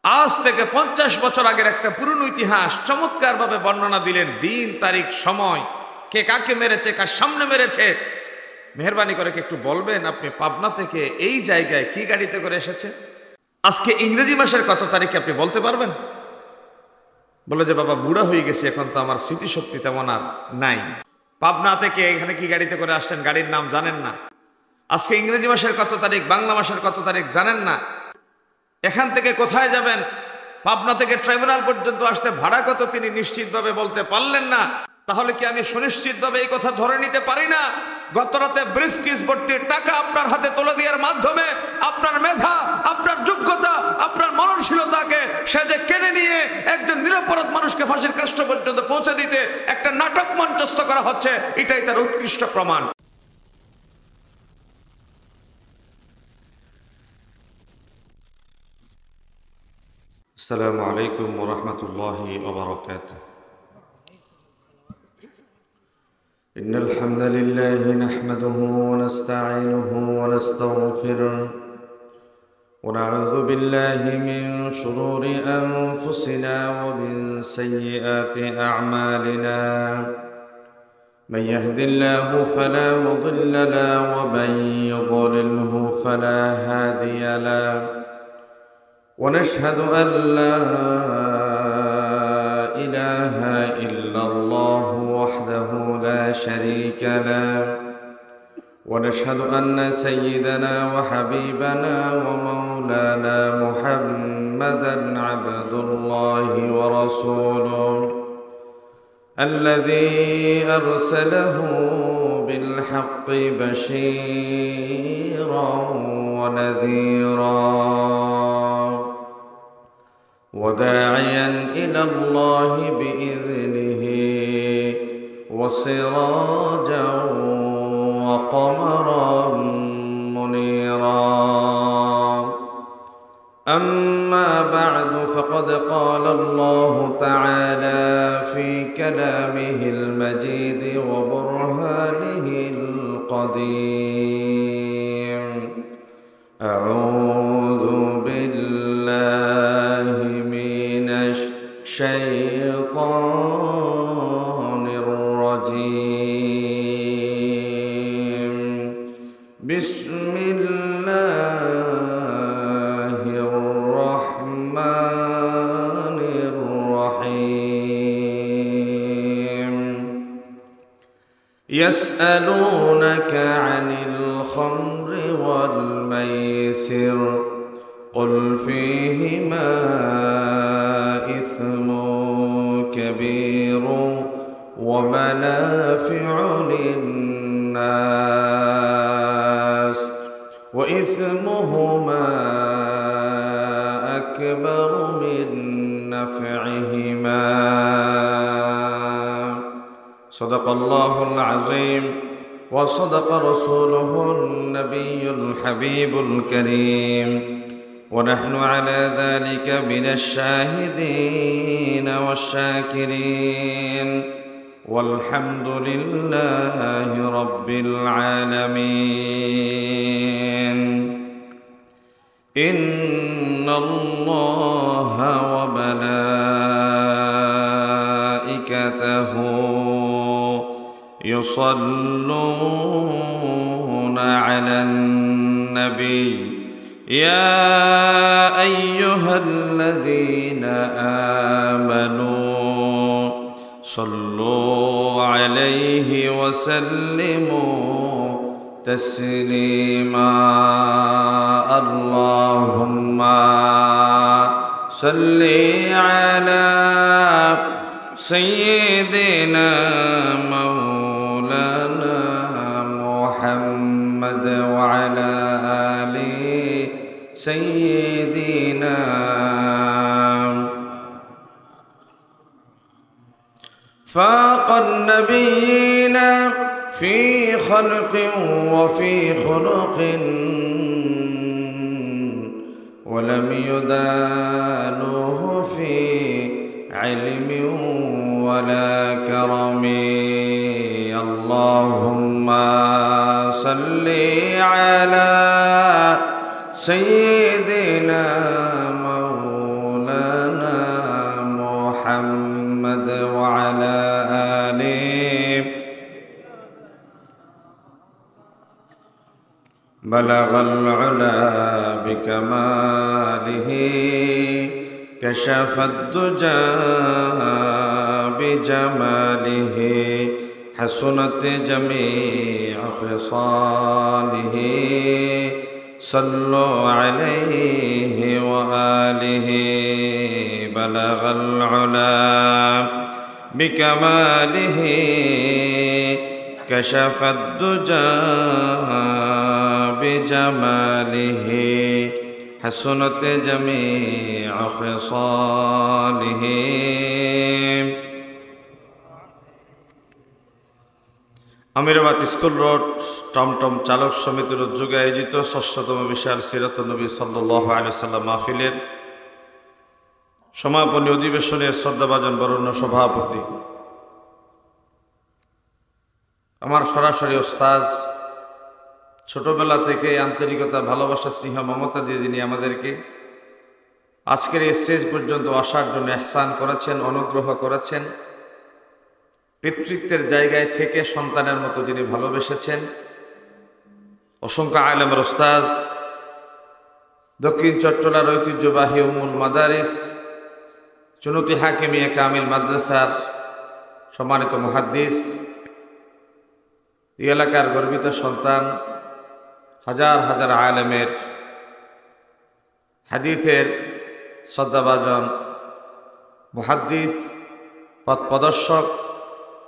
আজ থেকে 50 বছর আগের একটা পুরনো ইতিহাস চমৎকারভাবে বর্ণনা দিলেন, দিন, তারিখ, সময়, কে কাকে মেরেছে, কার সামনে মেরেছে। মেহেরবানি করে একটু বলবেন আপনি পাবনা থেকে এই জায়গায় কি গাড়িতে করে এসেছে? আজকে ইংরেজি মাসের কত তারিখে আপনি বলতে পারবেন? বলে যে বাবা বুড়া হয়ে গেছে, এখন তো আমার স্মৃতিশক্তি তেমন আর নাই। পাবনা থেকে এখানে কি গাড়িতে করে আসলেন, গাড়ির নাম জানেন না। আজকে ইংরেজি মাসের কত তারিখ, বাংলা মাসের কত তারিখ জানেন না। এখান থেকে কোথায় যাবেন, পাবনা থেকে ট্রাইব্যুনাল পর্যন্ত আসতে ভাড়া কত তিনি নিশ্চিতভাবে বলতে পারলেন না। তাহলে কি আমি সুনিশ্চিতভাবে এই কথা ধরে নিতে পারি না গত রাতে ব্রিফকেস ভর্তি টাকা আপনার হাতে তুলে দেওয়ার মাধ্যমে আপনার মেধা, আপনার যোগ্যতা, আপনার মননশীলতাকে সে যে কেড়ে নিয়ে একজন নিরপরাধ মানুষকে ফাঁসির কাষ্ঠ পর্যন্ত পৌঁছে দিতে একটা নাটক মঞ্চস্থ করা হচ্ছে, এটাই তার উৎকৃষ্ট প্রমাণ। আসসালামু আলাইকুম ওয়া রাহমাতুল্লাহি ওয়া বারাকাতুহু। ইন্নাল হামদালিল্লাহি নাহমাদুহু ওয়া নাস্তাঈনুহু ওয়া নাস্তাগফিরুহ ওয়া না'উযু বিল্লাহি মিন শুরুরি আনফুসিনা ওয়া মিন সাইয়্যাতি আ'মালিনা। মান ইয়াহদিল্লাহু ফালা মুদিল্লা লাহু ওয়া মান ইউদ্লিলহু ফালা হাদিয়া লাহু। ونشهد أن لا إله إلا الله وحده لا شريك له، ونشهد أن سيدنا وحبيبنا ومولانا محمدا عبد الله ورسوله الذي أرسله بالحق بشيرا ونذيرا وداعيا إلى الله بإذنه وسراجا وقمرا منيرا. أما بعد فقد قال الله تعالى في كلامه المجيد وبرهانه القديم: أعوذ بالله من الشيطان الرجيم. بسم الله الرحمن الرحيم. يسألونك عن الخمر والميسر قل فيهما إثم كبير ومنافع للناس وإثمهما أكبر من نفعهما. صدق الله العظيم وصدق رسوله النبي الحبيب الكريم، ونحن على ذلك من الشاهدين والشاكرين، والحمد لله رب العالمين. إن الله وملائكته يصلون على النبي يا أيها الذين آمنوا صلوا عليه وسلموا تسليما. اللهم صل على سيدنا مولانا محمد وعلى آله سيدنا. فاق النبيين في خلق وفي خلق ولم يدانوه في علم ولا كرم. اللهم صل على سيدنا مولانا بلغ العلا بكماله كشف الدجى بجماله حسنت جميع خصاله صلوا عليه وآله بلغ العلا بكماله كشف الدجى بجماله حسنت جميع خصاله আমিরাবাদ স্কুল রোড টমটম চালক সমিতির উদ্যোগে আয়োজিত ৬ষ্ঠতম বিশাল সিরাতুন নবী সাল্লাল্লাহু আলাইহি সাল্লাম মাহফিলের সমাপনী অধিবেশনের শ্রদ্ধাভাজন বরেণ্য সভাপতি আমার সরাসরি ওস্তাদ, ছোটবেলা থেকে আন্তরিকতা, ভালোবাসা, স্নেহ, মমতা দিয়ে যিনি আমাদেরকে আজকের এই স্টেজ পর্যন্ত আসার জন্য ইহসান করেছেন, অনুগ্রহ করেছেন, পিতৃত্বের জায়গায় থেকে সন্তানের মতো যিনি ভালোবেসেছেন, অসংখ্য আলেমের ওস্তাদ, দক্ষিণ চট্টলার ঐতিহ্যবাহী উম্মুল মাদারিস চুনুকি হাকিমিয়া কামিল মাদ্রাসার সম্মানিত মুহাদ্দিস, এই এলাকার গর্বিত সন্তান, হাজার হাজার আলেমের হাদিসের শ্রদ্ধাভাজন মুহাদ্দিস, পথ প্রদর্শক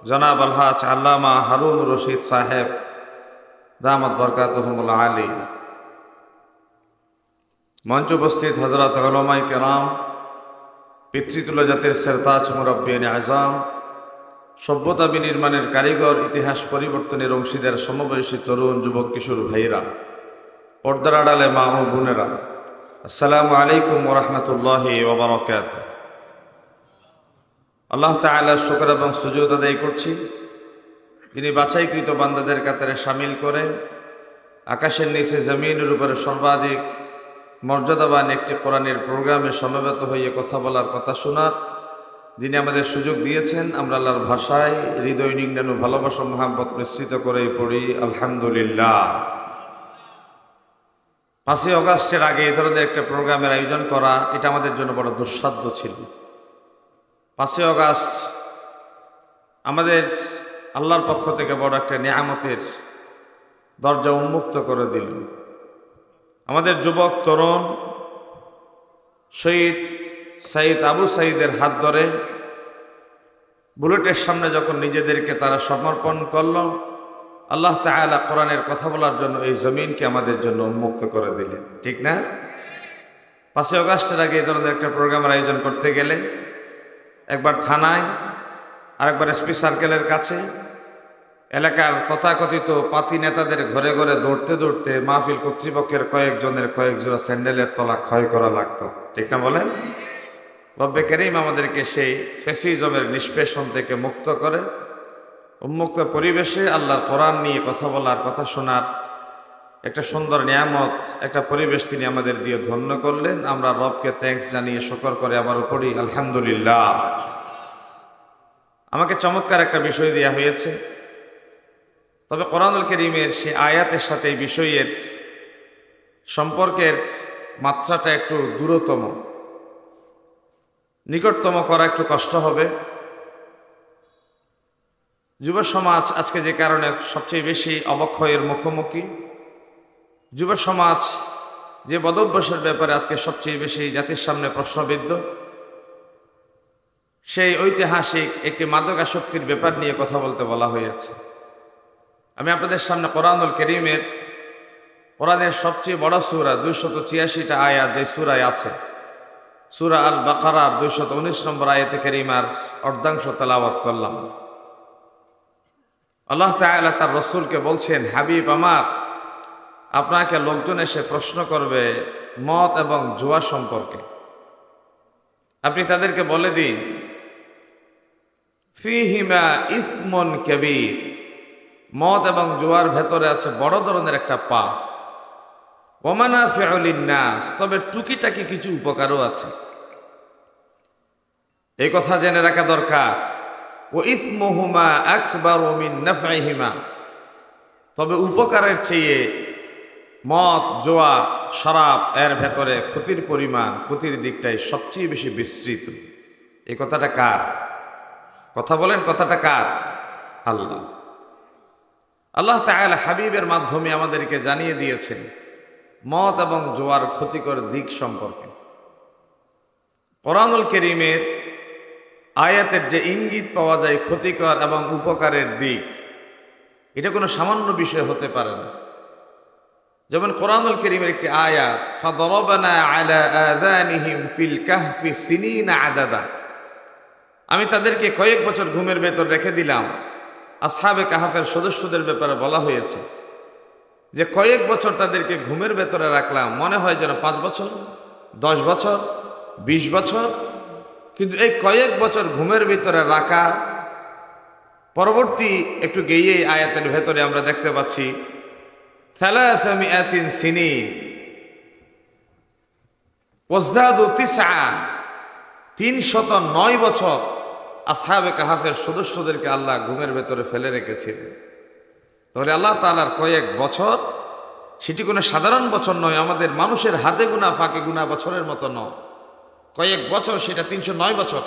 জনাব আলহাজ আল্লামা হারুন রশিদ সাহেব দামাত বরকাতুহুমুল আলী, মঞ্চ উপস্থিত হযরত উলামায়ে কেরাম, পিতৃতুল্য জাতির সেরতাজ মুরব্বিয়ান আযম, সভ্যতা বিনির্মাণের কারিগর, ইতিহাস পরিবর্তনের অংশীদার সমবয়সী তরুণ যুবক কিশোর ভাইরা, পর্দার আড়ালে মা ও বোনেরা, আসসালামু আলাইকুম ওয়া রাহমাতুল্লাহি ওয়া বারাকাতুহু। আল্লাহ তাআলার শুকর এবং সুজুদ আদায় করছি, যিনি বাছাইকৃত বান্দাদের কাতারে শামিল করে আকাশের নিচে জমিনের উপরে সর্বাধিক মর্যাদাবান একটি কোরআনের প্রোগ্রামে সমবেত হয়ে কথা বলার, কথা শোনার যিনি আমাদের সুযোগ দিয়েছেন। আমরা আল্লাহর ভাষায় হৃদয় নিংড়ানো ভালোবাসা মোহাম্মত মিশ্রিত করে পড়ি আলহামদুলিল্লাহ। 5ই অগাস্টের আগে এই ধরনের একটা প্রোগ্রামের আয়োজন করা, এটা আমাদের জন্য বড় দুঃসাধ্য ছিল। 5ই অগাস্ট আমাদের আল্লাহর পক্ষ থেকে বড় একটা নিয়ামতের দরজা উন্মুক্ত করে দিল। আমাদের যুবক তরুণ শহীদ সাইদ আবু সাইদের হাত ধরে বুলেটের সামনে যখন নিজেদেরকে তারা সমর্পণ করল, আল্লাহ তাআলা কোরআনের কথা বলার জন্য এই জমিনকে আমাদের জন্য উন্মুক্ত করে দিলেন, ঠিক না? 5ই অগাস্টের আগে এই ধরনের একটা প্রোগ্রামের আয়োজন করতে গেলে একবার থানায়, আরেকবার এসপি সার্কেলের কাছে, এলাকার তথাকথিত পাতি নেতাদের ঘরে ঘরে দৌড়তে দৌড়তে মাহফিল কর্তৃপক্ষের কয়েকজনের কয়েক জোড়া স্যান্ডেলের তলা ক্ষয় করা লাগতো, ঠিক না বলেন? রব্বে করিম আমাদেরকে সেই ফ্যাসিজমের নিষ্পেষণ থেকে মুক্ত করে উন্মুক্ত পরিবেশে আল্লাহর কোরআন নিয়ে কথা বলার, কথা শোনার একটা সুন্দর নিয়ামত, একটা পরিবেশ তিনি আমাদের দিয়ে ধন্য করলেন। আমরা রবকে থ্যাঙ্কস জানিয়ে শুকর করে আবার পড়ি আলহামদুলিল্লাহ। আমাকে চমৎকার একটা বিষয় দেওয়া হয়েছে, তবে কোরআনুল কারীমের সে আয়াতের সাথে এই বিষয়ের সম্পর্কের মাত্রাটা একটু দূরতম, নিকটতম করা একটু কষ্ট হবে। যুব সমাজ আজকে যে কারণে সবচেয়ে বেশি অবক্ষয়ের মুখোমুখি, যুব সমাজ যে বদভ্যাসের ব্যাপারে আজকে সবচেয়ে বেশি জাতির সামনে প্রশ্নবিদ্ধ, সেই ঐতিহাসিক একটি মাদকাসক্তির ব্যাপার নিয়ে কথা বলতে বলা হয়েছে। আমি আপনাদের সামনে কোরআনুল কারীমের, কোরআনের সবচেয়ে বড় সূরা 286টা আয়াত যে সূরায় আছে, সূরা আল বাকারার 219 নম্বর আয়াতে কারীমার অর্ধাংশ তেলাওয়াত করলাম। আল্লাহ তাআলা তার রাসূলকে বলছেন, হাবিব আমার, আপনাকে লোকজন এসে প্রশ্ন করবে মদ এবং জুয়া সম্পর্কে, আপনি তাদেরকে বলে দিন, ফীহিমা ইসমুন কাবীর, মদ এবং জুয়ার ভেতরে আছে বড় ধরনের একটা পাপ, ওয়া মানাফিউ লিন-নাস, তবে টুকিটাকি কিছু উপকারও আছে। এই কথা জেনে রাখা দরকার। ও ইসমুহুমা আকবারু মিন নাফইহিমা, তবে উপকারের চেয়ে মদ, জোয়া, শরাব এর ভেতরে ক্ষতির পরিমাণ, ক্ষতির দিকটাই সবচেয়ে বেশি বিস্তৃত। এই কথাটা কার কথা বলেন? কথাটা কার? আল্লাহ। আল্লাহ তাআলা হাবিবের মাধ্যমে আমাদেরকে জানিয়ে দিয়েছেন মদ এবং জোয়ার ক্ষতিকর দিক সম্পর্কে। কোরআনুল কারীমের আয়াতের যে ইঙ্গিত পাওয়া যায় ক্ষতিকর এবং উপকারের দিক, এটা কোনো সামান্য বিষয় হতে পারে না। যেমন কোরআনুল কারীমের একটি আয়াত, ফাদরাবনা আলা আযানিহিম ফিল কাহফি সিনিনা আদাদা, আমি তাদেরকে কয়েক বছর ঘুমের ভেতর রেখে দিলাম। আসহাবে কাহফের সদস্যদের ব্যাপারে বলা হয়েছে যে কয়েক বছর তাদেরকে ঘুমের ভেতরে রাখলাম, মনে হয় যেন 5 বছর, 10 বছর, 20 বছর, কিন্তু এই কয়েক বছর ঘুমের ভিতরে রাখা পরবর্তী একটু গিয়ে আয়াতের ভেতরে আমরা দেখতে পাচ্ছি 300 সিনিন ওয়াজদাদু 9, 309 বছর আসহাবে কাহফের সদস্যদেরকে আল্লাহ ঘুমের ভেতরে ফেলে রেখেছিলেন। তাহলে আল্লাহ তাআলার কয়েক বছর সেটি কোনো সাধারণ বছর নয়, আমাদের মানুষের হাতে গুনা ফাঁকে গুনা বছরের মতো নয়। কয়েক বছর সেটা 309 বছর।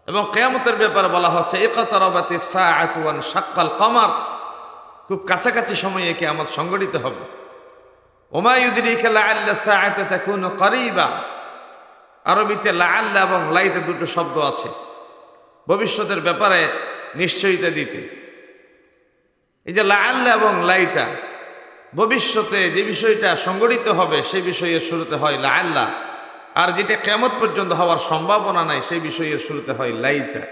এবং কিয়ামতের ব্যাপারে বলা হচ্ছে ইকতারাবাতিস সাআতু ওয়ান শাক্কাল কমার, খুব কাছাকাছি সময়ে কিয়ামত সংঘটিত হবে। ওমা ইউদরিকা লাআল্লা সাআতা তাকুনু করিবা, আরবিতে লাআল্লা এবং লাইতে দুটো শব্দ আছে ভবিষ্যতের ব্যাপারে নিশ্চয়তা দিতে। এই যে লাআল্লা এবং লাইতা, ভবিষ্যতে যে বিষয়টা সংঘটিত হবে সেই বিষয়ের শুরুতে হয় লাআল্লা, আর যেটা কিয়ামত পর্যন্ত হওয়ার সম্ভাবনা নাই সেই বিষয়ের শুরুতে হয় লাইতা।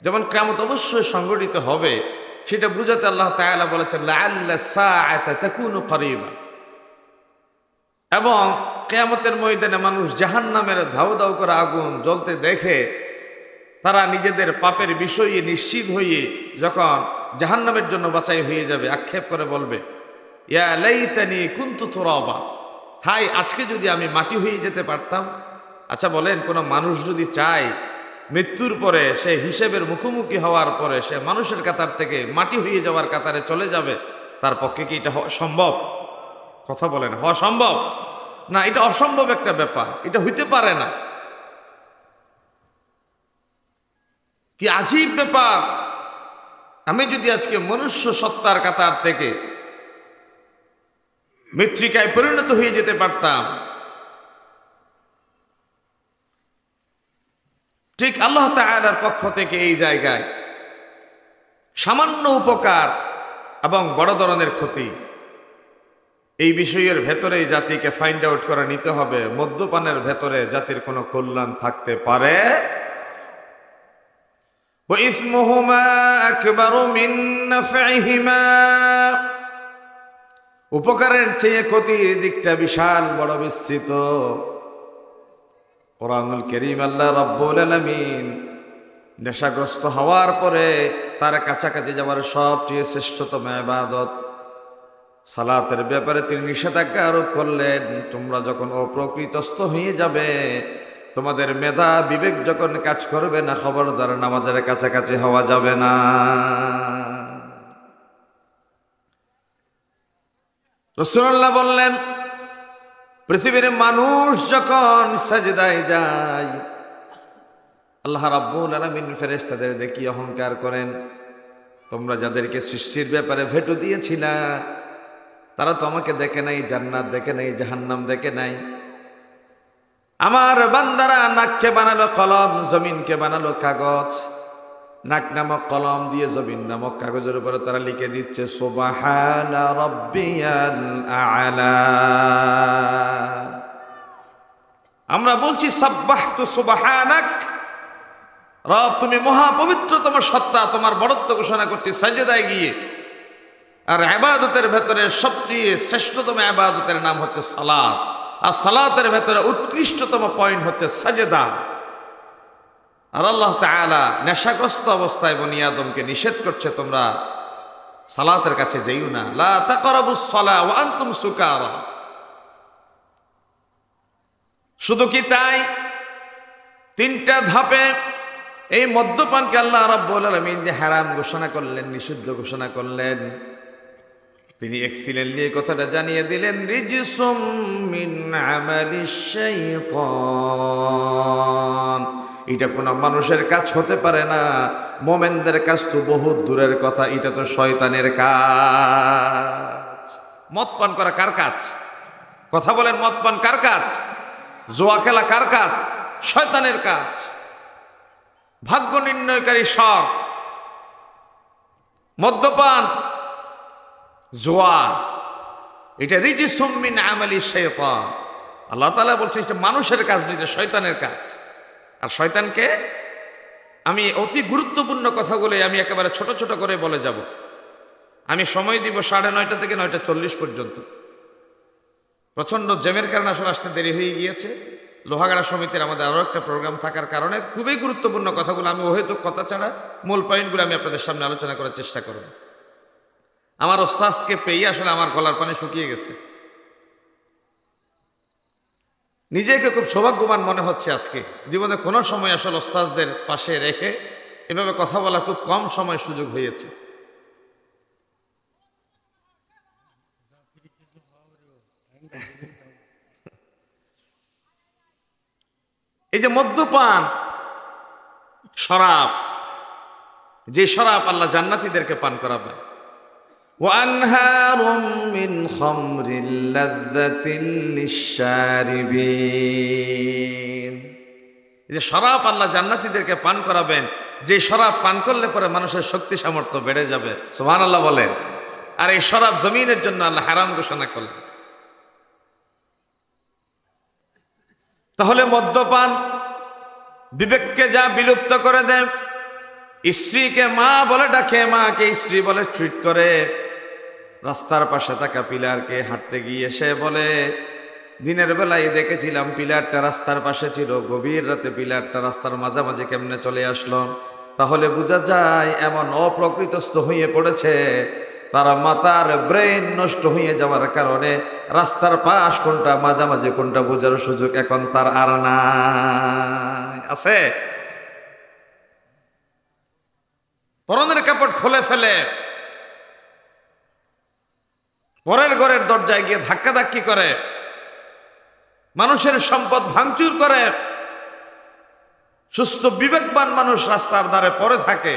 যেমন কিয়ামত অবশ্যই সংঘটিত হবে সেটা বুঝাতে আল্লাহ তাআলা বলেছেন লাআল্লা সাআতা তাকুনু করিবা। এবং কিয়ামতের ময়দানে মানুষ জাহান্নামের ধাউ ধাউ করে আগুন জ্বলতে দেখে তারা নিজেদের পাপের বিষয়ে নিশ্চিত হয়ে যখন জাহান্নামের জন্য বাছাই হয়ে যাবে, আক্ষেপ করে বলবে ইয়া লাইতানি কুনতু তুরাবা, হাই আজকে যদি আমি মাটি হয়ে যেতে পারতাম। আচ্ছা বলেন, কোনো মানুষ যদি চায় মৃত্যুর পরে সে হিসেবের মুখোমুখি হওয়ার পরে সে মানুষের কাতার থেকে মাটি হয়ে যাওয়ার কাতারে চলে যাবে, তার পক্ষে কি এটা হওয়া সম্ভব? কথা বলেন, হওয়া সম্ভব না? এটা অসম্ভব একটা ব্যাপার, এটা হইতে পারে না। কি আজীব ব্যাপার! আমি যদি আজকে মনুষ্য সত্তার কাতার থেকে মৃত্তিকায় পরিণত হয়ে যেতে পারতাম, ঠিক আল্লাহ তাআলার পক্ষ থেকে এই জায়গায় সামান্য উপকার এবং বড় ধরনের ক্ষতি, এই বিষয়ের ভেতরে জাতিকে ফাইন্ড আউট করে নিতে হবে মদ্যপানের ভেতরে জাতির কোনো কল্যাণ থাকতে পারে। ওয়া ইসমুহুমা আকবারু মিন নাফইহিমা, উপকারের চেয়ে ক্ষতির দিকটা বিশাল বড় বিস্তৃত। কোরআনুল কারীম আল্লাহ রাব্বুল আলামিন নেশাগ্রস্ত হওয়ার পরে তার কাছাকাছি যাওয়ার সবচেয়ে শ্রেষ্ঠতম ইবাদত সালাতের ব্যাপারে তিনি নিষেধাজ্ঞা আরোপ করলেন। তোমরা যখন অপ্রকৃতস্থ হয়ে যাবে, তোমাদের মেধা বিবেক যখন কাজ করবে না, খবরদার নামাজের কাছাকাছি হওয়া যাবে না। রাসূলুল্লাহ বললেন, পৃথিবীর মানুষ যখন সাজদায় যায়, আল্লাহ রাব্বুল আলামিন ফেরেশতাদের দেখি অহংকার করেন, তোমরা যাদেরকে সৃষ্টির ব্যাপারে ভেটো দিয়েছিলা তারা তো আমাকে দেখে নাই, জান্নাত দেখে নাই, জাহান্নাম দেখে নাই। আমার বান্দারা নাককে বানালো কলম, জমিনকে বানালো কাগজ। নাক নামক কলম দিয়ে জমিন নামক কাগজের উপরে তারা লিখে দিচ্ছে সুবহানা রাব্বিয়াল আ'লা। আমরা বলছি সাব্বাহতু সুবহানাক, রব তুমি মহাপবিত্র, তোমার সত্তা, তোমার বড়ত্ব ঘোষণা করছি সাজদায় গিয়ে। আর ইবাদতের ভেতরে সবচেয়ে শ্রেষ্ঠতম ইবাদতের নাম হচ্ছে সালাত, আর সালাতের ভেতরে উৎকৃষ্টতম পয়েন্ট হচ্ছে সাজদা। আর আল্লাহ তাআলা নেশাগ্রস্ত অবস্থায় বনি আদমকে নিষেধ করছে, তোমরা সালাতের কাছে যাইও না, লা তাকরাবুস সালাহ ওয়া আনতুম সুকারা। শুধু কি তাই, 3টা ধাপে এই মদ্যপানকে আল্লাহ রাব্বুল আলামিন যে হারাম ঘোষণা করলেন, নিষিদ্ধ ঘোষণা করলেন, তিনি এক্সিলেন্টলি এই কথাটা জানিয়ে দিলেন, রিজসুম মিন আমালিশ শাইতান। এটা কোনো মানুষের কাজ হতে পারে না, মোমেনদের কাজ তো বহুত দূরের কথা, এটা তো শয়তানের কাজ। মদ পান করা কার কাজ? কথা বলেন, মদ পান কার কাজ? জুয়া খেলা কার কাজ? শয়তানের কাজ। ভাগ্য নির্ণয়কারী শখ, মদ্যপান, জুয়া, এটা রিজসুম মিন আমালিশ শাইতান। আল্লাহ তাআলা বলছে এটা মানুষের কাজ নয়, এটা শয়তানের কাজ। আর শয়তানকে আমি অতি গুরুত্বপূর্ণ কথাগুলো আমি একেবারে ছোট ছোট করে বলে যাব। আমি সময় দিব 9:30 থেকে 9:40 পর্যন্ত। প্রচন্ড জ্যামের কারণে আসলে আসতে দেরি হয়ে গিয়েছে। লোহাগাড়া সমিতির আমাদের আরো একটা প্রোগ্রাম থাকার কারণে খুবই গুরুত্বপূর্ণ কথাগুলো আমি অহেতুক কথা ছাড়া মূল পয়েন্টগুলো আমি আপনাদের সামনে আলোচনা করার চেষ্টা করব। আমার ওস্তাদকে পেয়ে আসলে আমার গলার পানি শুকিয়ে গেছে। নিজেকে খুব সৌভাগ্যবান মনে হচ্ছে আজকে। জীবনে কোনো সময় আসলে ওস্তাদদের পাশে রেখে এভাবে কথা বলার খুব কম সময় সুযোগ হয়েছে। এই যে মদ্যপান, শরাব, যে শরাব আল্লাহ জান্নাতীদেরকে পান করাবেন, ওয়ানহারুম মিন খামরিল লাযযাতিল লিশশারিবিন। এই যে শরাব আল্লাহ জান্নাতীদেরকে পান করাবেন, যে শরাব পান করলে পরে মানুষের শক্তি সামর্থ্য বেড়ে যাবে, সুবহানাল্লাহ বলেন। আর এই শরাব জমিনের জন্য আল্লাহ হারাম ঘোষণা করলেন। তাহলে মদ্যপান বিবেককে যা বিলুপ্ত করে দেয়, স্ত্রীকে মা বলে ডাকে, মাকে স্ত্রী বলে ট্রিট করে, রাস্তার পাশে থাকা পিলারকে হাঁটতে গিয়ে সে বলে দিনের বেলায় দেখেছিলাম পিলারটা রাস্তার পাশে ছিল, গভীর রাতে পিলারটা রাস্তার মাঝামাঝি কেমনে চলে আসলো। তাহলে বোঝা যায় এমন অপ্রকৃতস্থ হয়ে পড়েছে, তারা মাথার ব্রেন নষ্ট হয়ে যাওয়ার কারণে রাস্তার পাশ কোনটা মাঝামাঝি কোনটা বোঝার সুযোগ এখন তার আর নাই। আছে পরনের কাপড় খুলে ফেলে পরের ঘরের দরজায় গিয়ে ধাক্কাধাক্কি করে, মানুষের সম্পদ ভাঙচুর করে। সুস্থ বিবেকবান মানুষ রাস্তার ধারে পড়ে থাকে।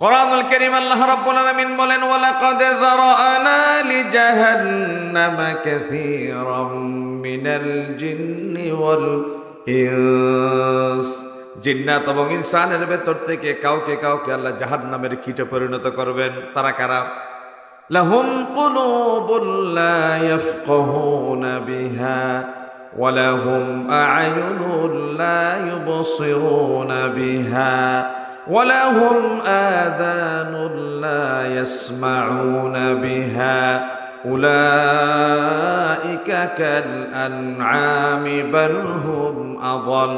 কোরআনুল কারীম আল্লাহ রাব্বুল আলামিন বলেন, ওয়ালাকাদ যারা'না লিজাহান্নামা কাসীরাম মিনাল জিন্নি ওয়াল ইনস। জিন্নাত এবং ইনসানের ভেতর থেকে কাউকে কাউকে আল্লাহ জাহান্নামের কীটে পরিণত করবেন। তারা কারা? লাহুম কুলুবুন লা ইয়াফকাহুনা বিহা ওয়া লাহুম আ'য়ুনুন লা ইউবসিরুনা বিহা ওয়া লাহুম আযানুন লা ইয়াসমাউনা বিহা উলাইকা কাল আন'আমি বাল হুম আযাল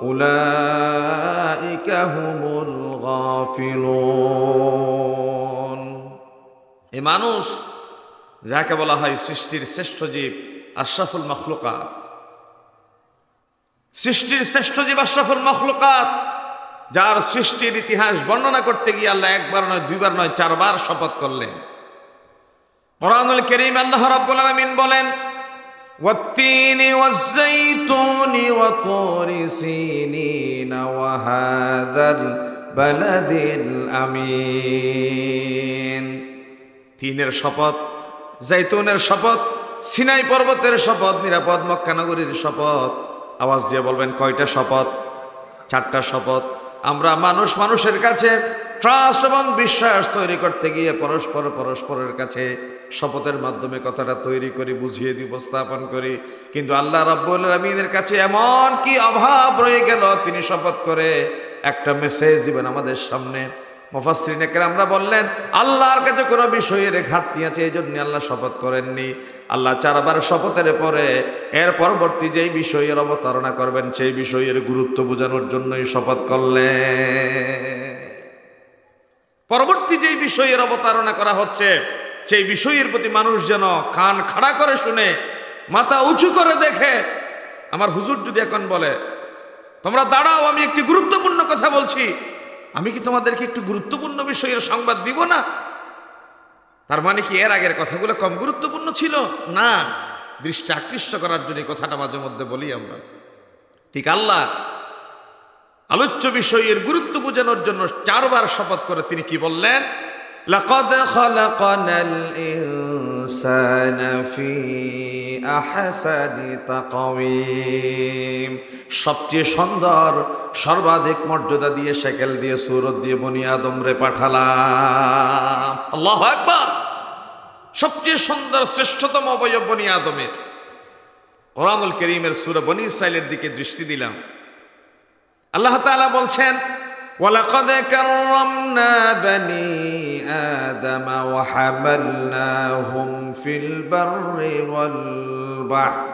উলাইকা হুমুল গাফিলুন। এই মানুষ যাকে বলা হয় সৃষ্টির শ্রেষ্ঠ জীব, আশরাফুল মাখলুকাত, সৃষ্টির শ্রেষ্ঠ জীব আশরাফুল মাখলুকাত, যার সৃষ্টির ইতিহাস বর্ণনা করতে গিয়ে আল্লাহ একবার নয়, দুইবার নয়, 4 বার শপথ করলেন। কোরআনুল কারীম আল্লাহ রাব্বুল আলামিন বলেন, ওয়াত-তিনি ওয়াজ-যাইতুনি ওয়া তুরি সিনিন ওয়া হাযাল বালাদিল আমিন। তিনের শপথ, জাইতুনের শপথ, সিনাই পর্বতের শপথ, নিরাপদ মক্কা নগরীর শপথ। আওয়াজ দিয়ে বলবেন কয়টা শপথ? 4টা শপথ। আমরা মানুষের কাছে ট্রাস্ট এবং বিশ্বাস তৈরি করতে গিয়ে পরস্পরের কাছে শপথের মাধ্যমে কথাটা তৈরি করি, বুঝিয়ে দিই, উপস্থাপন করি। কিন্তু আল্লাহ রাব্বুল আলামিনের কাছে এমন কি অভাব রয়ে গেল, তিনি শপথ করে একটা মেসেজ দিবেন আমাদের সামনে। মুফাসসিরিনে কেরামরা বললেন, আল্লাহর কাছে কোনো বিষয়ের ঘাটতি আছে, এই জন্য আল্লাহ শপথ করেননি। আল্লাহ 4 বার শপথের পরে এর পরবর্তী যেই বিষয়ের অবতারণা করবেন সেই বিষয়ের গুরুত্ব বোঝানোর জন্যই শপথ করলেন। পরবর্তী যেই বিষয়ের অবতারণা করা হচ্ছে সেই বিষয়ের প্রতি মানুষ যেন কান খাড়া করে শুনে, মাথা উঁচু করে দেখে। আমার হুজুর যদি এখন বলে, তোমরা দাঁড়াও, আমি একটি গুরুত্বপূর্ণ কথা বলছি, আমি কি তোমাদেরকে একটু গুরুত্বপূর্ণ বিষয়ের সংবাদ দিব না? তার মানে কি এর আগের কথাগুলো কম গুরুত্বপূর্ণ ছিল? না, দৃষ্টি আকৃষ্ট করার জন্য কথাটা মাঝে মধ্যে বলি আমরা। ঠিক আল্লাহ আলোচ্য বিষয়ের গুরুত্ব বোঝানোর জন্য 4 বার শপথ করে তিনি কি বললেন? লাকাদ খালাকানাল ইনসানা ফি আহসানি তাকওয়িম। সবচেয়ে সুন্দর, সর্বাধিক মর্যাদা দিয়ে, শেকেল দিয়ে, সূরত দিয়ে বনি আদম রে পাঠালাম। আল্লাহু আকবার। সবচেয়ে সুন্দর, শ্রেষ্ঠতম অবয়ব বনি আদমের। কোরআনুল কারীমের সূরা বনি ইসরাঈলের দিকে দৃষ্টি দিলাম। আল্লাহ তাআলা বলছেন, ওয়ালাকাদ কাররামনা বনি আদম ওয়া হামালনাহুম ফিল বাররি ওয়াল বাহর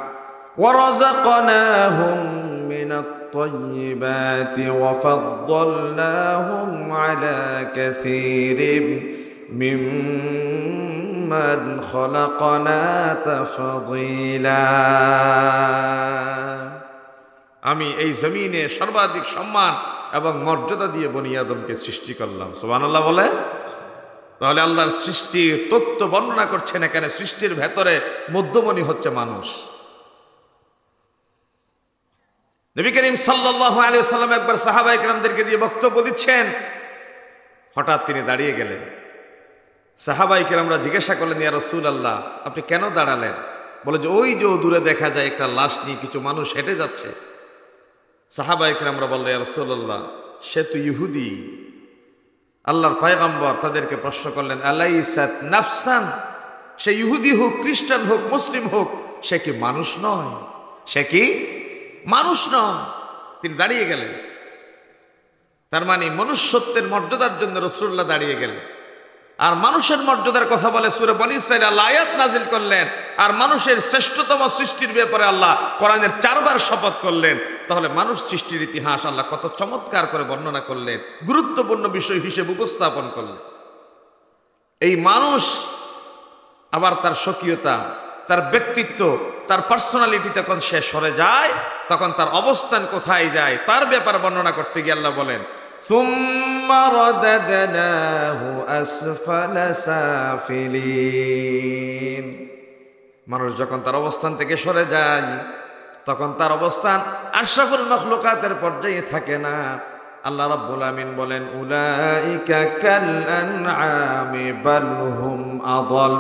ওয়া রাযাকনাহুম মিনাত তাইয়্যিবাতি ওয়া ফাদ্দালনাহুম আলা কাসীরিম মিম্মান খালাকনা তাফদীলা। আমি এই জমিনে সর্বাধিক সম্মান এবং মর্যাদা দিয়ে বনি আদমকে সৃষ্টি করলাম। সুবহানাল্লাহ বলে। তাহলে আল্লাহর সৃষ্টি তত্ত্ব বর্ণনা করছেন এখানে। সৃষ্টির ভেতরে মধ্যমণি হচ্ছে মানুষ। নবী করিম সাল্লাল্লাহু আলাইহি ওয়াসাল্লাম একবার সাহাবায়ে কেরামদেরকে দিয়ে বক্তব্য দিচ্ছেন, হঠাৎ তিনি দাঁড়িয়ে গেলেন। সাহাবায়ে কেরামরা জিজ্ঞাসা করলেন, ইয়া রাসূলুল্লাহ, আপনি কেন দাঁড়ালেন? বলে যে ওই যে দূরে দেখা যায় একটা লাশ নিয়ে কিছু মানুষ হেঁটে যাচ্ছে। সাহাবায়ে কেরামরা বললেন, ইয়া রাসূলুল্লাহ, সে তো ইহুদি। আল্লাহর পয়গম্বর তাদেরকে প্রশ্ন করলেন, আলাইসাত নাফসান, সে ইহুদি হোক, খ্রিস্টান হোক, মুসলিম হোক, সে কি মানুষ নয়? সে কি মানুষ নয়? তিনি দাঁড়িয়ে গেলেন। তার মানে মনুষ্যত্বের মর্যাদার জন্য রাসূলুল্লাহ দাঁড়িয়ে গেলেন। আর মানুষের মর্যাদার কথা বলে সূরা বনী ইসরাঈল আল্লাহ আয়াত নাজিল করলেন। আর মানুষের শ্রেষ্ঠতম সৃষ্টির ব্যাপারে আল্লাহ কোরআনের 4 বার শপথ করলেন। তাহলে মানুষ সৃষ্টির ইতিহাস আল্লাহ কত চমৎকার করে বর্ণনা করলেন, গুরুত্বপূর্ণ বিষয় হিসেবে উপস্থাপন করলেন। এই মানুষ আবার তার স্বকীয়তা, তার ব্যক্তিত্ব, তার পার্সোনালিটি যখন সে সরে যায়, তখন তার অবস্থান কোথায় যায় তার ব্যাপার বর্ণনা করতে গিয়ে আল্লাহ বলেন, সুম্মা রাদাদনাহু আসফালা সাফিলিন। মানুষ যখন তার অবস্থান থেকে সরে যায়, তখন তার অবস্থান আশরাফুল মাখলুকাতের পর্যায়ে থাকে না। আল্লাহ রাব্বুল আমিন বলেন, উলাইকা কাল আনআমি বাল হুম আদাল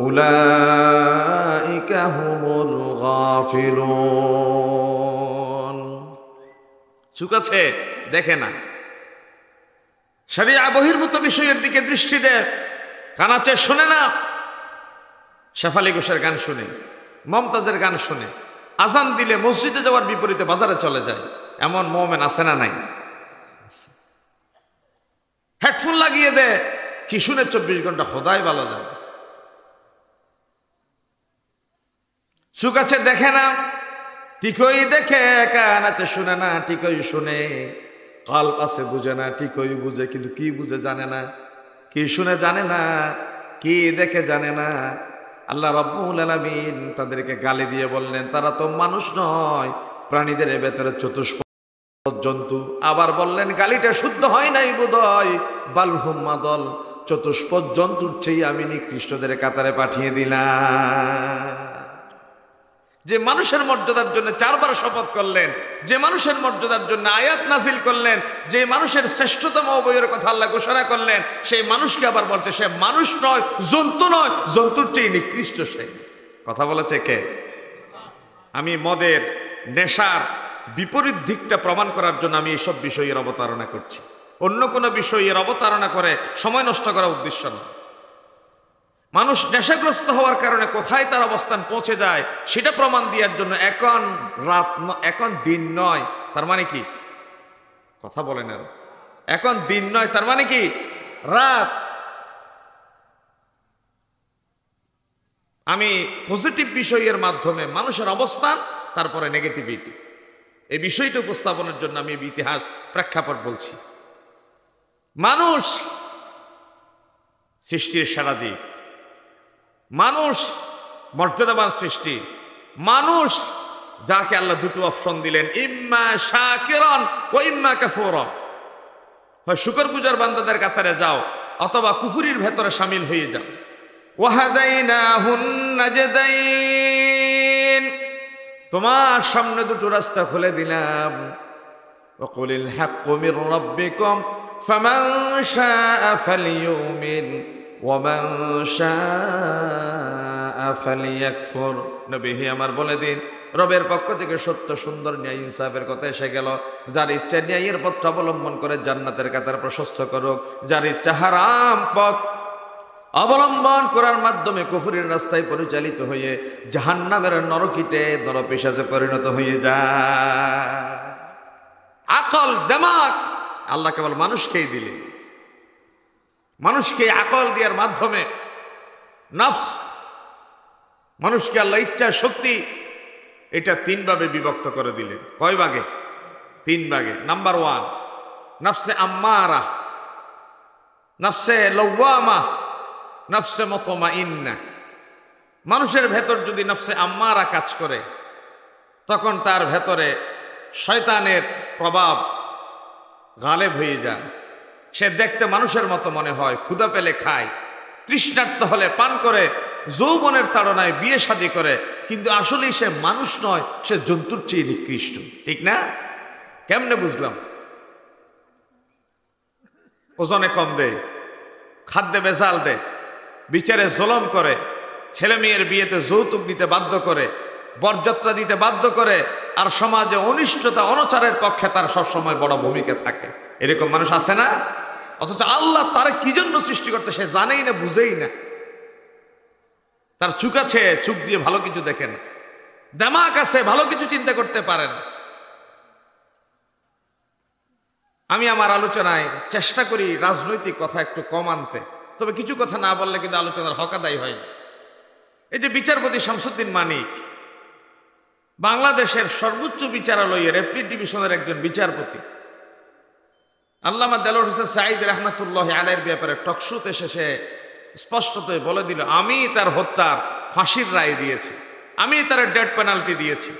উলাইকা হুমুল গাফিলুন। চুপ আছে, দেখে না, শরিয়া বহির্ভূত বিষয়ের দিকে দৃষ্টি দেয়, কানাচে শোনে না। শেফালি ঘোষের গান শুনে, মমতাজের গান শুনে, আজান দিলে মসজিদে যাওয়ার বিপরীতে বাজারে চলে যায়। এমন মোমেন আছে না নাই? হেডফোন লাগিয়ে দেয়, কি শুনে 24 ঘন্টা খোদাই ভালো যাবে। চুক আছে, দেখে না, ঠিকই দেখে, কান আছে শুনে না, ঠিকই শুনে। কাল্ব আছে, বুঝে না, ঠিকই বুঝে, কিন্তু কি বুঝে জানে না, কি শুনে জানে না, কি দেখে জানে না। আল্লাহ রাব্বুল আলামিন তাদেরকে গালি দিয়ে বললেন, তারা তো মানুষ নয়, প্রাণীদের ভেতরে চতুষ্পদ জন্তু। আবার বললেন, গালিটা শুদ্ধ হয় নাই বোধহয়, বালহুম মাদল, চতুষ্পদ জন্তুর চেয়ে আমি নিকৃষ্টদের কাতারে পাঠিয়ে দিলাম। যে মানুষের মর্যাদার জন্য 4 বার শপথ করলেন, যে মানুষের মর্যাদার জন্য আয়াত নাজিল করলেন, যে মানুষের শ্রেষ্ঠতম অবয়বের কথা আল্লাহ ঘোষণা করলেন, সেই মানুষকে আবার বলছে সে মানুষ নয়, জন্তু নয়, জন্তুর চেয়ে নিকৃষ্ট সে। কথা বলেছে কে? আমি মদের, নেশার বিপরীত দিকটা প্রমাণ করার জন্য আমি এইসব বিষয়ের অবতারণা করছি। অন্য কোনো বিষয়ের অবতারণা করে সময় নষ্ট করা উদ্দেশ্য নয়। মানুষ নেশাগ্রস্ত হওয়ার কারণে কোথায় তার অবস্থান পৌঁছে যায় সেটা প্রমাণ দেওয়ার জন্য এখন রাত, এখন দিন নয়, তার মানে কি? কথা বলেন, আর এখন দিন নয়, তার মানে কি? রাত। আমি পজিটিভ বিষয়ের মাধ্যমে মানুষের অবস্থান, তারপরে নেগেটিভিটি, এই বিষয়টা উপস্থাপনের জন্য আমি ইতিহাস প্রেক্ষাপট বলছি। মানুষ সৃষ্টির সেরা জীব, মানুষ মর্যাদাবান সৃষ্টি, মানুষ যাকে আল্লাহ 2টো অপশন দিলেন, ইম্মা শাকিরান ওয়া ইম্মা কাফুরা। হয় শুকর গুজার বান্দাদের কাতারে যাও, অথবা কুফরির ভেতরে শামিল হয়ে যাও। ওয়াহাদাইনাহুন নাজদাইন, তোমার সামনে দুটো রাস্তা খুলে দিলাম। ওয়াকুলিল হাক্কু মির রাব্বিকুম ফামান শাআ ফালইউমিন ওয়া মান শাআ ফালইয়াকফুর। নবী হে আমার বলে দিন, রবের পক্ষ থেকে সত্য সুন্দর ন্যায় ইনসাফের কথা এসে গেল। যার ইচ্ছা ন্যায়ের পথ অবলম্বন করে জান্নাতের কাতার প্রশস্ত করুক, যার ইচ্ছা হারাম পথ অবলম্বন করার মাধ্যমে কুফরের রাস্তায় পরিচালিত হয়ে জাহান্নামের নরকিটে নরপিশাচে পরিণত হয়ে যায়। আকল দিমাগ আল্লাহ কেবল মানুষকেই দিলেন। মানুষকে আকল দেওয়ার মাধ্যমে নফস, মানুষকে আল্লাহ ইচ্ছা শক্তি এটা 3 ভাগে বিভক্ত করে দিলেন। কয় ভাগে? 3 ভাগে। নাম্বার 1 নফসে আম্মারা, নফসে লওয়ামা, নফসে মুতমাইন্না। মানুষের ভেতর যদি নফসে আম্মারা কাজ করে, তখন তার ভেতরে শয়তানের প্রভাব গালেব হয়ে যায়। সে দেখতে মানুষের মতো মনে হয়, ক্ষুধা পেলে খায়, তৃষ্ণার্ত হলে পান করে, যৌবনের তাড়নায় বিয়ে শাদী করে, কিন্তু আসলেই সে মানুষ নয়, সে জন্তুর চেয়ে নিকৃষ্ট। ঠিক না? কেমনে বুঝলাম? ওজনে কম দেয়, খাদ্যে ভেজাল দেয়, বিচারে জুলুম করে, ছেলে মেয়ের বিয়েতে যৌতুক দিতে বাধ্য করে, বরযাত্রা দিতে বাধ্য করে, আর সমাজে অনিষ্টতা অনাচারের পক্ষে তার সবসময় বড় ভূমিকা থাকে। এরকম মানুষ আছে না? অথচ আল্লাহ তার কি জন্য সৃষ্টি করতে সে জানেই না, বুঝেই না। তার চোখ আছে, চোখ দিয়ে ভালো কিছু দেখে না, দিমাগ আছে, ভালো কিছু চিন্তা করতে পারে না। আমি আমার আলোচনায় চেষ্টা করি রাজনৈতিক কথা একটু কম আনতে, তবে কিছু কথা না বললে কিন্তু আলোচনার হক আদায় হয় না। এই যে বিচারপতি শামসুদ্দিন মানিক, বাংলাদেশের সর্বোচ্চ বিচারালয়ের অ্যাপিল ডিভিশনের একজন বিচারপতি, আল্লামা দেলোয়ার হোসেন সাঈদ রহমাতুল্লাহ আলাইহির ব্যাপারে টকশোতে শেষে স্পষ্টতই বলে দিল, আমি তার হত্যার ফাঁসির রায় দিয়েছি, আমি তার ডেথ পেনাল্টি দিয়েছি,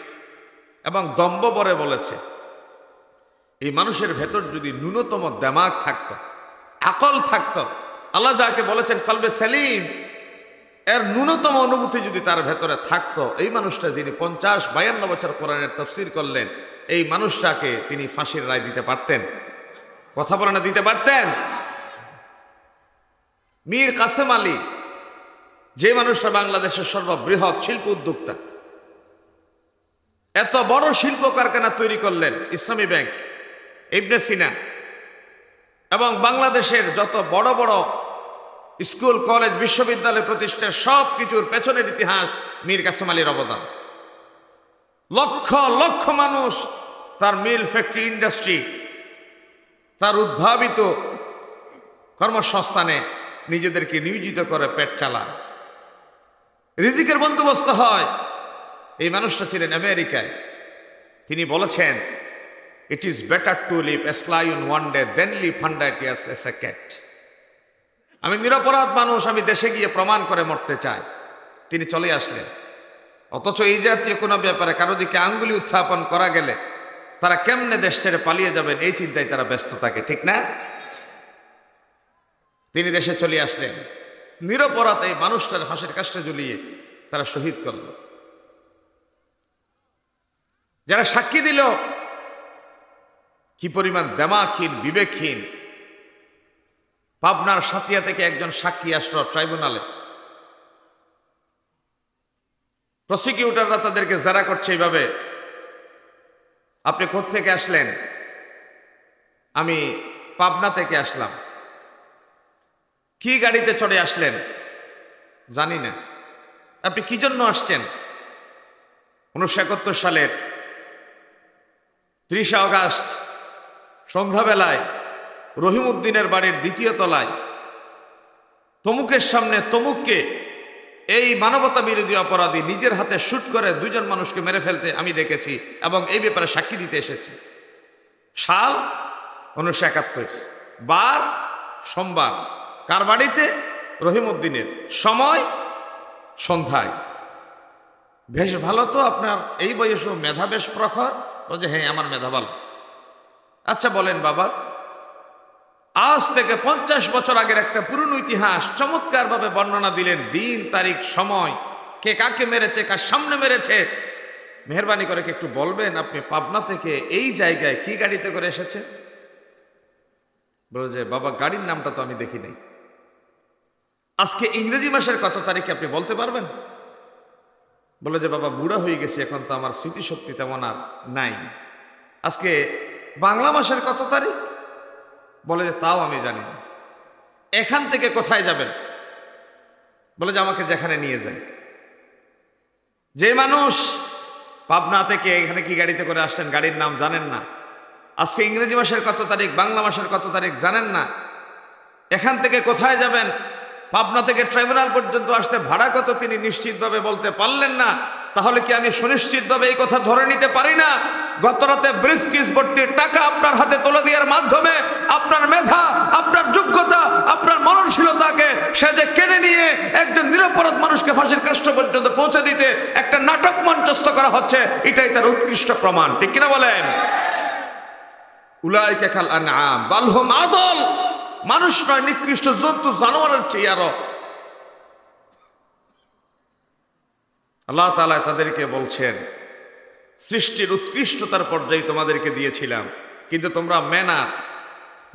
এবং দম্ভ ভরে বলেছে এই মানুষের ভেতর যদি ন্যূনতম দিমাগ থাকতো, আকল থাকতো, আল্লাহ যাকে বলেছেন কলবে সেলিম, এর ন্যূনতম অনুভূতি যদি তার ভেতরে থাকতো, এই মানুষটা যিনি 50-52 বছর কোরআনের তাফসীর করলেন, এই মানুষটাকে তিনি ফাঁসির রায় দিতে পারতেন। কথা বলে না, দিতে পারতেন? মীর কাসেম আলী, যে মানুষটা বাংলাদেশের সর্ববৃহৎ শিল্প উদ্যোক্তা, এত বড় শিল্প কারখানা তৈরি করলেন, ইসলামী ব্যাংক, ইবনে সিনা, এবং বাংলাদেশের যত বড় বড় স্কুল কলেজ বিশ্ববিদ্যালয় প্রতিষ্ঠার সব কিছুর পেছনের ইতিহাস মীর কাসেম আলীর অবদান। লক্ষ লক্ষ মানুষ তার মিল, ফ্যাক্টরি, ইন্ডাস্ট্রি, তার উদ্ভাবিত কর্মসংস্থানে নিজেদেরকে নিয়োজিত করে পেট চালায়, রিজিকের বন্দোবস্ত হয়। এই মানুষটা ছিলেন আমেরিকায়। তিনি বলেছেন, it is better to live as lion one day than live 100 years as a cat. আমি নিরপরাধ মানুষ, আমি দেশে গিয়ে প্রমাণ করে মরতে চাই। তিনি চলে আসলেন। অথচ এই জাতীয় কোনো ব্যাপারে কারো দিকে আঙ্গুলি উত্থাপন করা গেলে তারা কেমনে দেশ ছেড়ে পালিয়ে যাবেন, এই চিন্তায় তারা ব্যস্ত থাকে। ঠিক না? তিনি দেশে চলে আসলেন, নিরপরাধ এই মানুষটার ফাঁসির কাষ্ঠে ঝুলিয়ে তারা শহীদ করল। যারা সাক্ষী দিল, কি পরিমাণ দিমাগহীন, বিবেকহীন। পাবনার সাতিয়া থেকে একজন সাক্ষী আসলো ট্রাইব্যুনালে। প্রসিকিউটররা তাদেরকে জেরা করছে এইভাবে, আপনি কোত্থেকে আসলেন? আমি পাবনা থেকে আসলাম। কি গাড়িতে চড়ে আসলেন? জানি না। আপনি কি জন্য আসছেন? 1971 সালের 30 আগস্ট সন্ধ্যাবেলায় রহিমউদ্দিনের বাড়ির 2য় তলায় তমুকের সামনে তমুককে এই মানবতা বিরোধী অপরাধী নিজের হাতে শুট করে 2 জন মানুষকে মেরে ফেলতে আমি দেখেছি, এবং এই ব্যাপারে সাক্ষী দিতে এসেছি। সাল 1971, বার সোমবার। কার বাড়িতে? রহিমউদ্দিনের। সময় সন্ধ্যায়। বেশ ভালো তো, আপনার এই বয়সও মেধা বেশ প্রখর। বলছে, হ্যাঁ আমার মেধা ভালো। আচ্ছা বলেন বাবা, আজ থেকে 50 বছর আগের একটা পুরনো ইতিহাস চমৎকারভাবে বর্ণনা দিলেন, দিন, তারিখ, সময়, কে কাকে মেরেছে, কার সামনে মেরেছে। মেহেরবানি করে কি একটু বলবেন আপনি পাবনা থেকে এই জায়গায় কি গাড়িতে করে এসেছে? বলে যে বাবা গাড়ির নামটা তো আমি দেখি নাই। আজকে ইংরেজি মাসের কত তারিখে আপনি বলতে পারবেন? বলে যে বাবা বুড়া হয়ে গেছি, এখন তো আমার স্মৃতিশক্তি তেমন আর নাই। আজকে বাংলা মাসের কত তারিখ? বলে যে তাও আমি জানি না। এখান থেকে কোথায় যাবেন? বলে যে আমাকে যেখানে নিয়ে যায়। যে মানুষ পাবনা থেকে এখানে কি গাড়িতে করে আসলেন, গাড়ির নাম জানেন না, আজকে ইংরেজি মাসের কত তারিখ, বাংলা মাসের কত তারিখ জানেন না, এখান থেকে কোথায় যাবেন, পাবনা থেকে ট্রাইব্যুনাল পর্যন্ত আসতে ভাড়া কত তিনি নিশ্চিতভাবে বলতে পারলেন না, তাহলে কি আমি সুনিশ্চিতভাবে এই কথা ধরে নিতে পারি না গত রাতে ব্রিফকেস ভর্তি টাকা আপনার হাতে তুলে দেওয়ার মাধ্যমে আপনার মেধা, আপনার যোগ্যতা, আপনার মননশীলতাকে সে যে কেড়ে নিয়ে একজন নিরপরাধ মানুষকে ফাঁসির কাষ্ঠ পর্যন্ত পৌঁছে দিতে একটা নাটক মঞ্চস্থ করা হচ্ছে, এটাই তার উৎকৃষ্ট প্রমাণ। ঠিক কিনা বলেন? উলাইকা কাল আনআম বাল হুম আদল। মানুষ নয়, নিকৃষ্ট জন্তু, জানোয়ারের চেয়ে আরো। আল্লাহ তাআলা তাদেরকে বলছেন সৃষ্টির উৎকৃষ্টতার পর্যায়ে তোমাদেরকে দিয়েছিলাম, কিন্তু তোমরা ম্যানার,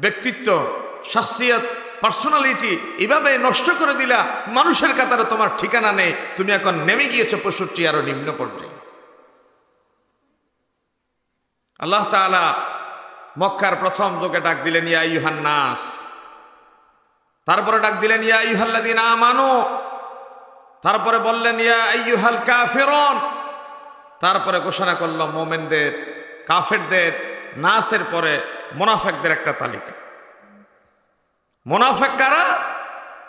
ব্যক্তিত্ব, শাখসিয়ত, পার্সোনালিটি এভাবে নষ্ট করে দিলা, মানুষের কাতারে তোমার ঠিকানা নেই, তুমি এখন নেমে গিয়েছো পশুর চেয়ে আরো নিম্ন পর্যায়ে। আল্লাহ তাআলা মক্কার প্রথম যুগে ডাক দিলেন ইয়া আইয়ুহান নাস, তারপরে ডাক দিলেন ইয়া আইয়ুহাল্লাযীনা আমানু, তারপরে বললেন ইয়া আইয়ুহাল কাফিরুন, তারপরে ঘোষণা করল মুমিনদের, কাফেরদের, নাসের পরে মুনাফিকদের একটা তালিকা। মুনাফিক কারা?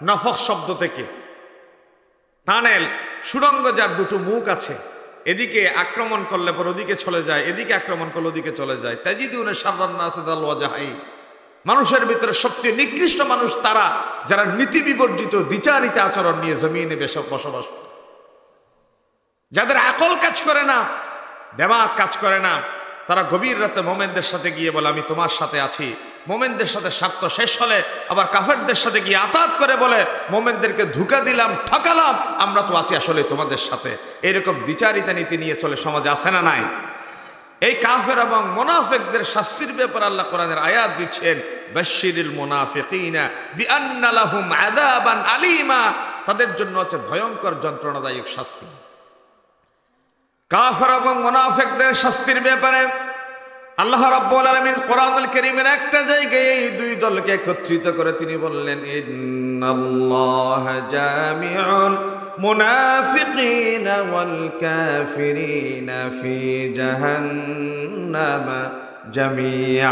নফক শব্দ থেকে টানেল, সুড়ঙ্গ, যার দুটো মুখ আছে, এদিকে আক্রমণ করলে পর ওদিকে চলে যায়, এদিকে আক্রমণ করলে ওদিকে চলে যায়। তাজিদুনা শাররান নাসি যাল ওয়াজহাই, মানুষের ভিতরে সবচেয়ে নিকৃষ্ট মানুষ তারা যারা নীতি বিবর্জিত দ্বিচারিতা আচরণ নিয়ে জমিনে বসবাস করে, যাদের আকল কাজ করে না, দিমাগ কাজ করে না। তারা গভীর রাতে মোমেনদের সাথে গিয়ে বলে আমি তোমার সাথে আছি। মোমেনদের সাথে স্বার্থ শেষ হলে আবার কাফেরদের সাথে গিয়ে আতাত করে বলে মোমেনদেরকে ধোঁকা দিলাম, ঠকালাম, আমরা তো আছি আসলে তোমাদের সাথে। এরকম দ্বিচারিতা নীতি নিয়ে চলে সমাজে, আছে না নাই? এই কাফের এবং মুনাফিকদের শাস্তির ব্যাপারে আল্লাহ কোরআনের আয়াত দিচ্ছেন বাশশিরিল মুনাফিকিনা বিআন্না লাহুম আযাবান আলীমা, তাদের জন্য আছে ভয়ঙ্কর যন্ত্রণাদায়ক শাস্তি। কাফের এবং মুনাফিকদের শাস্তির ব্যাপারে আল্লাহ রাব্বুল আলামিন কোরআনুল কারীমের একটা জায়গায় এই দুই দলকে একত্রিত করে তিনি বললেন ইন্নাল্লাহা জামিউল মুনাফিকিনা ওয়াল কাফিরিনা ফি জাহান্নাম জামিআ।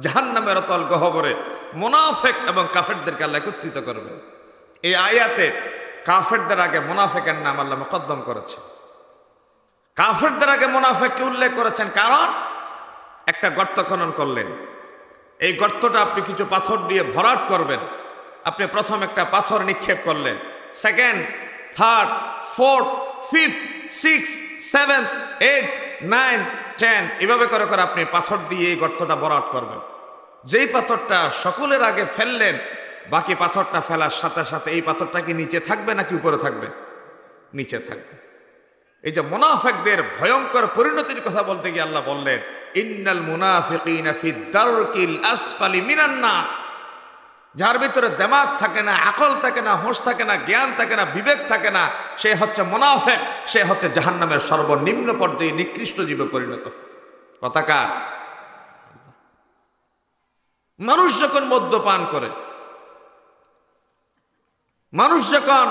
জাহান্নামের তল গহ্বরে মুনাফিক এবং কাফেরদেরকে আল্লাহ একত্রিত করবে। এই আয়াতে কাফেরদের আগে মুনাফিকের নাম আল্লাহ মুকদ্দম করেছে। কাফেরদের আগে মুনাফিককে উল্লেখ করেছেন, কারণ একটা গর্ত খনন করলেন, এই গর্তটা আপনি কিছু পাথর দিয়ে ভরাট করবেন। আপনি প্রথম একটা পাথর নিক্ষেপ করলেন, second, third, fourth, fifth, six, seventh, 8, 9, 10 এভাবে করে করে আপনি পাথর দিয়ে এই গর্তটা ভরাট করবেন। যেই পাথরটা সকলের আগে ফেললেন, বাকি পাথরটা ফেলার সাথে সাথে এই পাথরটা কি নিচে থাকবে নাকি উপরে থাকবে? নিচে থাকবে। এই যে মুনাফিকদের ভয়ঙ্কর পরিণতির কথা বলতে গিয়ে আল্লাহ বললেন ইন্নাল মুনাফিকিনা ফি দারকিল আসফালি মিনান নার। যার ভিতরে দিমাগ থাকে না, আকল থাকে না, হোশ থাকে না, জ্ঞান থাকে না, বিবেক থাকে না, সে হচ্ছে মুনাফিক, সে হচ্ছে জাহান্নামের সর্বনিম্ন পর্যায়ে নিকৃষ্ট জীবে পরিণত। কথা কার? মানুষ যখন মদ্যপান করে, মানুষ যখন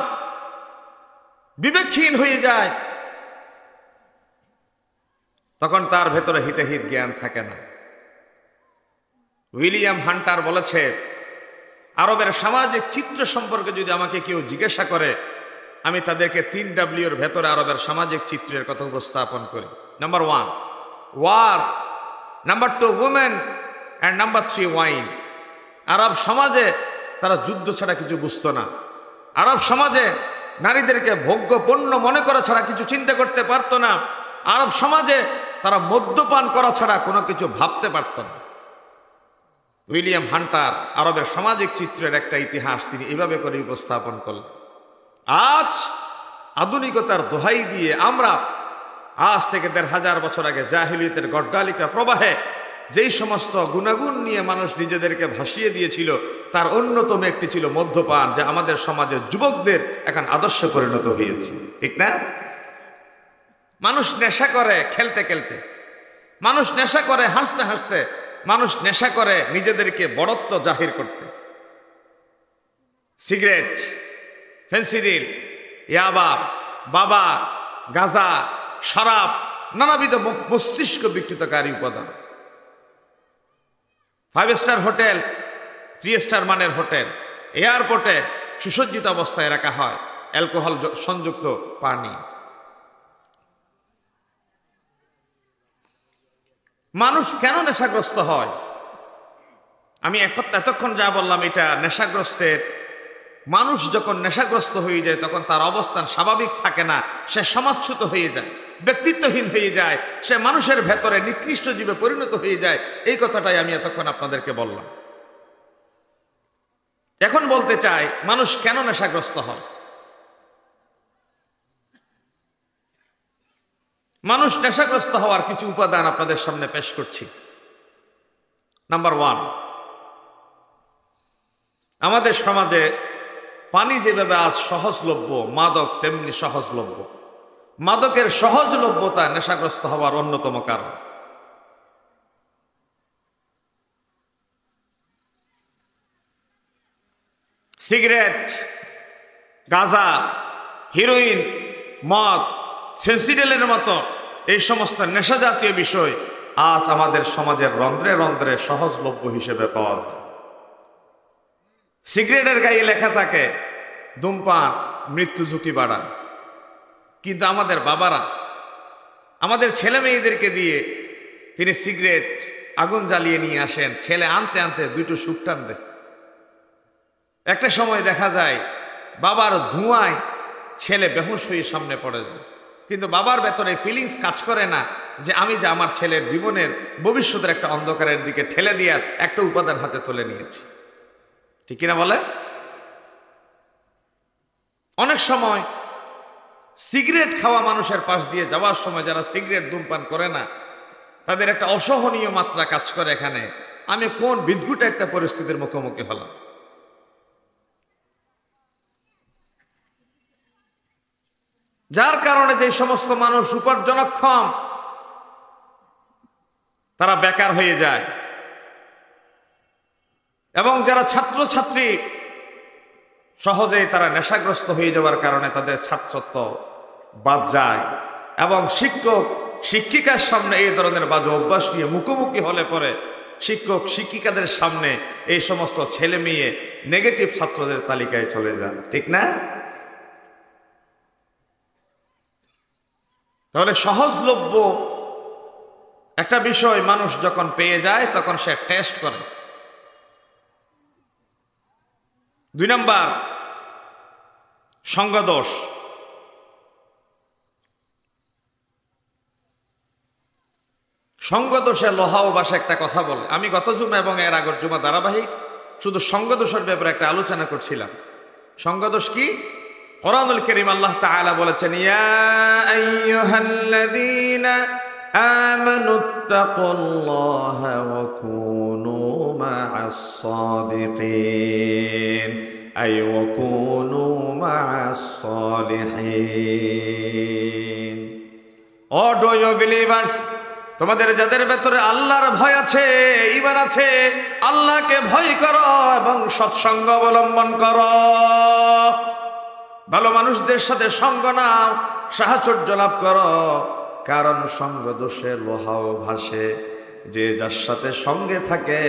বিবেকহীন হয়ে যায়, তখন তার ভেতরে হিতাহিত জ্ঞান থাকে না। উইলিয়াম হান্টার বলেছে আরবের সামাজিক চিত্র সম্পর্কে যদি আমাকে কেউ জিজ্ঞাসা করে, আমি তাদেরকে 3W এর ভেতরে আরবের সামাজিক চিত্রের কথা উপস্থাপন করি। Number 1 war, number 2 women, and number 3 wine. আরব সমাজে তারা যুদ্ধ ছাড়া কিছু বুঝতো না। আরব সমাজে নারীদেরকে ভোগ্য পণ্য মনে করা ছাড়া কিছু চিন্তা করতে পারতো না। আরব সমাজে তারা মদ্যপান করা ছাড়া কোনো কিছু ভাবতে পারত না। উইলিয়াম হান্টার আরবের সামাজিক চিত্রের একটা ইতিহাস তিনি এভাবে করে উপস্থাপন করলেন। আজ আধুনিকতার দোহাই দিয়ে আমরা আজ থেকে ১৫০০ বছর আগে জাহিলিয়াতের গড্ডালিকা প্রবাহে যেই সমস্ত গুণাগুণ নিয়ে মানুষ নিজেদেরকে ভাসিয়ে দিয়েছিল তার অন্যতম একটি ছিল মদ্যপান, যা আমাদের সমাজের যুবকদের এখন আদর্শ পরিণত হয়েছে, ঠিক না? মানুষ নেশা করে খেলতে খেলতে, মানুষ নেশা করে হাসতে হাসতে, মানুষ নেশা করে নিজেদেরকে বড়ত্ব জাহির করতে। সিগারেট, ফেন্সিডিল, ইয়াবা, বাবা, গাঁজা, শরাব, নানাবিধ মস্তিষ্ক বিকৃতকারী উপাদান। 5 স্টার হোটেল, 3 স্টার মানের হোটেল, এয়ারপোর্টে সুসজ্জিত অবস্থায় রাখা হয় অ্যালকোহল সংযুক্ত পানি। মানুষ কেন নেশাগ্রস্ত হয়? আমি এতক্ষণ যা বললাম এটা নেশাগ্রস্তের, মানুষ যখন নেশাগ্রস্ত হয়ে যায় তখন তার অবস্থান স্বাভাবিক থাকে না, সে সমাজচ্যুত হয়ে যায়, ব্যক্তিত্বহীন হয়ে যায়, সে মানুষের ভেতরে নিকৃষ্ট জীবে পরিণত হয়ে যায়। এই কথাটাই আমি এতক্ষণ আপনাদেরকে বললাম। এখন বলতে চাই মানুষ কেন নেশাগ্রস্ত হয়। মানুষ নেশাগ্রস্ত হওয়ার কিছু উপাদান আপনাদের সামনে পেশ করছি। নাম্বার 1, আমাদের সমাজে পানি যেভাবে আজ সহজলভ্য, মাদক তেমনি সহজলভ্য। মাদকের সহজলভ্যতা নেশাগ্রস্ত হওয়ার অন্যতম কারণ। সিগারেট, গাঁজা, হিরোইন, মদ, ফেন্সিডিলের মতো এই সমস্ত নেশা জাতীয় বিষয় আজ আমাদের সমাজের রন্ধ্রে রন্ধ্রে সহজলভ্য হিসেবে পাওয়া যায়। সিগারেটের গায়ে লেখা থাকে ধূমপান মৃত্যু ঝুঁকি বাড়ায়, কিন্তু আমাদের বাবারা আমাদের ছেলে মেয়েদেরকে দিয়ে তিনি সিগারেট আগুন জ্বালিয়ে নিয়ে আসেন, ছেলে আনতে আনতে দুটো সুখ টান দেয়। একটা সময় দেখা যায় বাবার ধোঁয়ায় ছেলে বেহুশ হয়ে সামনে পড়ে যায়, কিন্তু বাবার ভেতরে ফিলিংস কাজ করে না যে আমি যে আমার ছেলের জীবনের ভবিষ্যতের একটা অন্ধকারের দিকে ঠেলে দেওয়ার একটা উপাদান হাতে তুলে নিয়েছি, ঠিক কিনা বলে? অনেক সময় সিগারেট খাওয়া মানুষের পাশ দিয়ে যাওয়ার সময় যারা সিগারেট ধূমপান করে না তাদের একটা অসহনীয় মাত্রা কাজ করে। এখানে আমি কোন বিদ্ভুট একটা পরিস্থিতির মুখোমুখি হলাম। যার কারণে যে সমস্ত মানুষ উপার্জনক্ষম তারা বেকার হয়ে যায়, এবং যারা ছাত্রছাত্রী সহজেই তারা নেশাগ্রস্ত হয়ে যাওয়ার কারণে তাদের ছাত্রত্ব বাদ যায়, এবং শিক্ষক শিক্ষিকার সামনে এই ধরনের বাজে অভ্যাস নিয়ে মুখোমুখি হলে পরে শিক্ষক শিক্ষিকাদের সামনে এই সমস্ত ছেলে মেয়ে নেগেটিভ ছাত্রদের তালিকায় চলে যায়, ঠিক না? তাহলে সহজলভ্য একটা বিষয় মানুষ যখন পেয়ে যায় তখন সে টেস্ট করে। 2 নাম্বার, সঙ্গদোষ। সঙ্গদোষে লোহা ও বাসা একটা কথা বলে। আমি গত জুমা এবং এর আগের জুমা ধারাবাহিক শুধু সঙ্গদোষের ব্যাপারে একটা আলোচনা করছিলাম। সঙ্গদোষ কি? কোরআনুল কারীম আল্লাহ তাআলা বলেছেন, ইয়া আইয়ুহাল্লাযীনা আমানুত্তাকুল্লাহা ওয়া কুনু মা'আস সাদিকিন, আই ওয়া কুনু মা'আস সালিহিন। ও ডু ইউ বিলিভার্স, তোমাদের যাদের ভেতরে আল্লাহর ভয় আছে, ঈমান আছে, আল্লাহকে ভয় করো এবং সৎসঙ্গ অবলম্বন করো। ভালো মানুষদের সাথে সঙ্গ নাও, সাহচর্য লাভ করো, কারণ সঙ্গ দোষে লোহাও ভাসে। যে যার সাথে সঙ্গে থাকে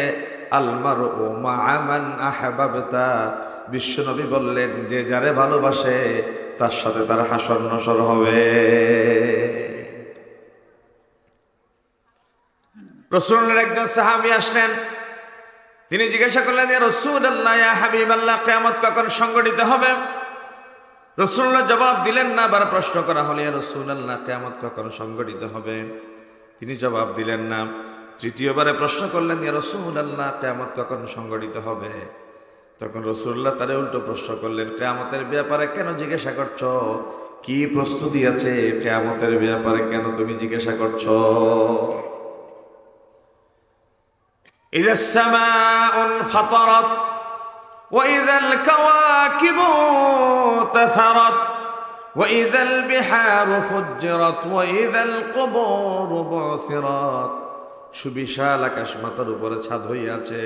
আলমারু মা'a মান আহবাবতা, বিশ্বনবী বললেন যে যারে ভালোবাসে তার সাথে তার হাসর নসর হবে। রাসূলের একজন সাহাবী আসলেন, তিনি জিজ্ঞাসা করলেন, ইয়া রাসূলুল্লাহ, ইয়া হাবিবাল্লাহ, কিয়ামত কখন সংঘটিত হবে? রাসূলুল্লাহ জবাব দিলেন না। আবার প্রশ্ন করা হলো, ইয়া রাসূলুল্লাহ, কিয়ামত কখন সংঘটিত হবে? তিনি জবাব দিলেন না। তৃতীয়বারে প্রশ্ন করলেন, ইয়া রাসূলুল্লাহ, কিয়ামত কখন সংঘটিত হবে? তখন রাসূলুল্লাহ তারে উল্টো প্রশ্ন করলেন, কিয়ামতের ব্যাপারে কেন জিজ্ঞাসা করছো? কি প্রস্তুতি আছে কিয়ামতের ব্যাপারে, কেন তুমি জিজ্ঞাসা করছো? ইযাস সামাউন ফাতারাত ওয়া ইযাল কাওয়াকিবু তাসারাত ওয়া ইযাল বিহারু ফুজ্জিরাত ওয়া ইযাল কুবুরু বুসিরাত। সুবিশাল আকাশ মাথার উপরে ছাদ হয়ে আছে,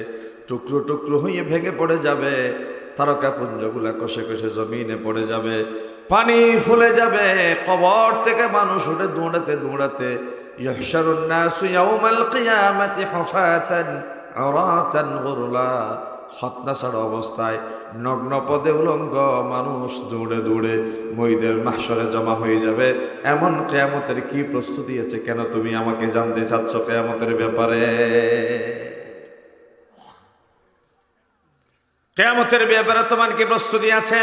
টুকরো টুকরো হয়ে ভেঙে পড়ে যাবে, তারকাপুঞ্জগুলা কষে কষে জমিনে পড়ে যাবে, পানি ফুলে যাবে, কবর থেকে মানুষ উঠে দৌড়াতে দৌড়াতে। ইহশারুন নাসু ইয়াউমাল কিয়ামাতি হুফাতান আরাতান গুরলা। খতনা ছাড়া অবস্থায় নগ্ন পদে উলঙ্গ মানুষ দৌড়ে দৌড়ে ময়দান মাহশরে জমা হয়ে যাবে। এমন কিয়ামতের কি প্রস্তুতি আছে, কেন তুমি আমাকে জানতে চাচ্ছ কিয়ামতের ব্যাপারে? কিয়ামতের ব্যাপারে তোমার কি প্রস্তুতি আছে?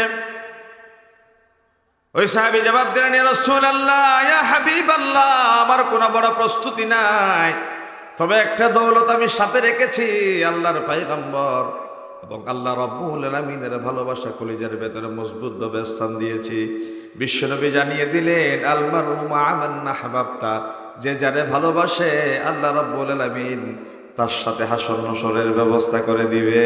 ওই সাহাবী জবাব দিলেন, ইয়া রাসূলুল্লাহ, ইয়া হাবিবাল্লাহ, আমার কোনো বড় প্রস্তুতি নাই, তবে একটা দৌলত আমি সাথে রেখেছি, আল্লাহর পয়গম্বর এবং আল্লাহ রাব্বুল আলামিনের ভালোবাসা কলিজার ভেতরে মজবুতভাবে স্থান দিয়েছি। বিশ্বনবী জানিয়ে দিলেন, আল মারউ মা'a মান আহবাবতা, যে যারে ভালোবাসে আল্লাহ রাব্বুল আলামিন তার সাথে হাসর নসরের ব্যবস্থা করে দিবে।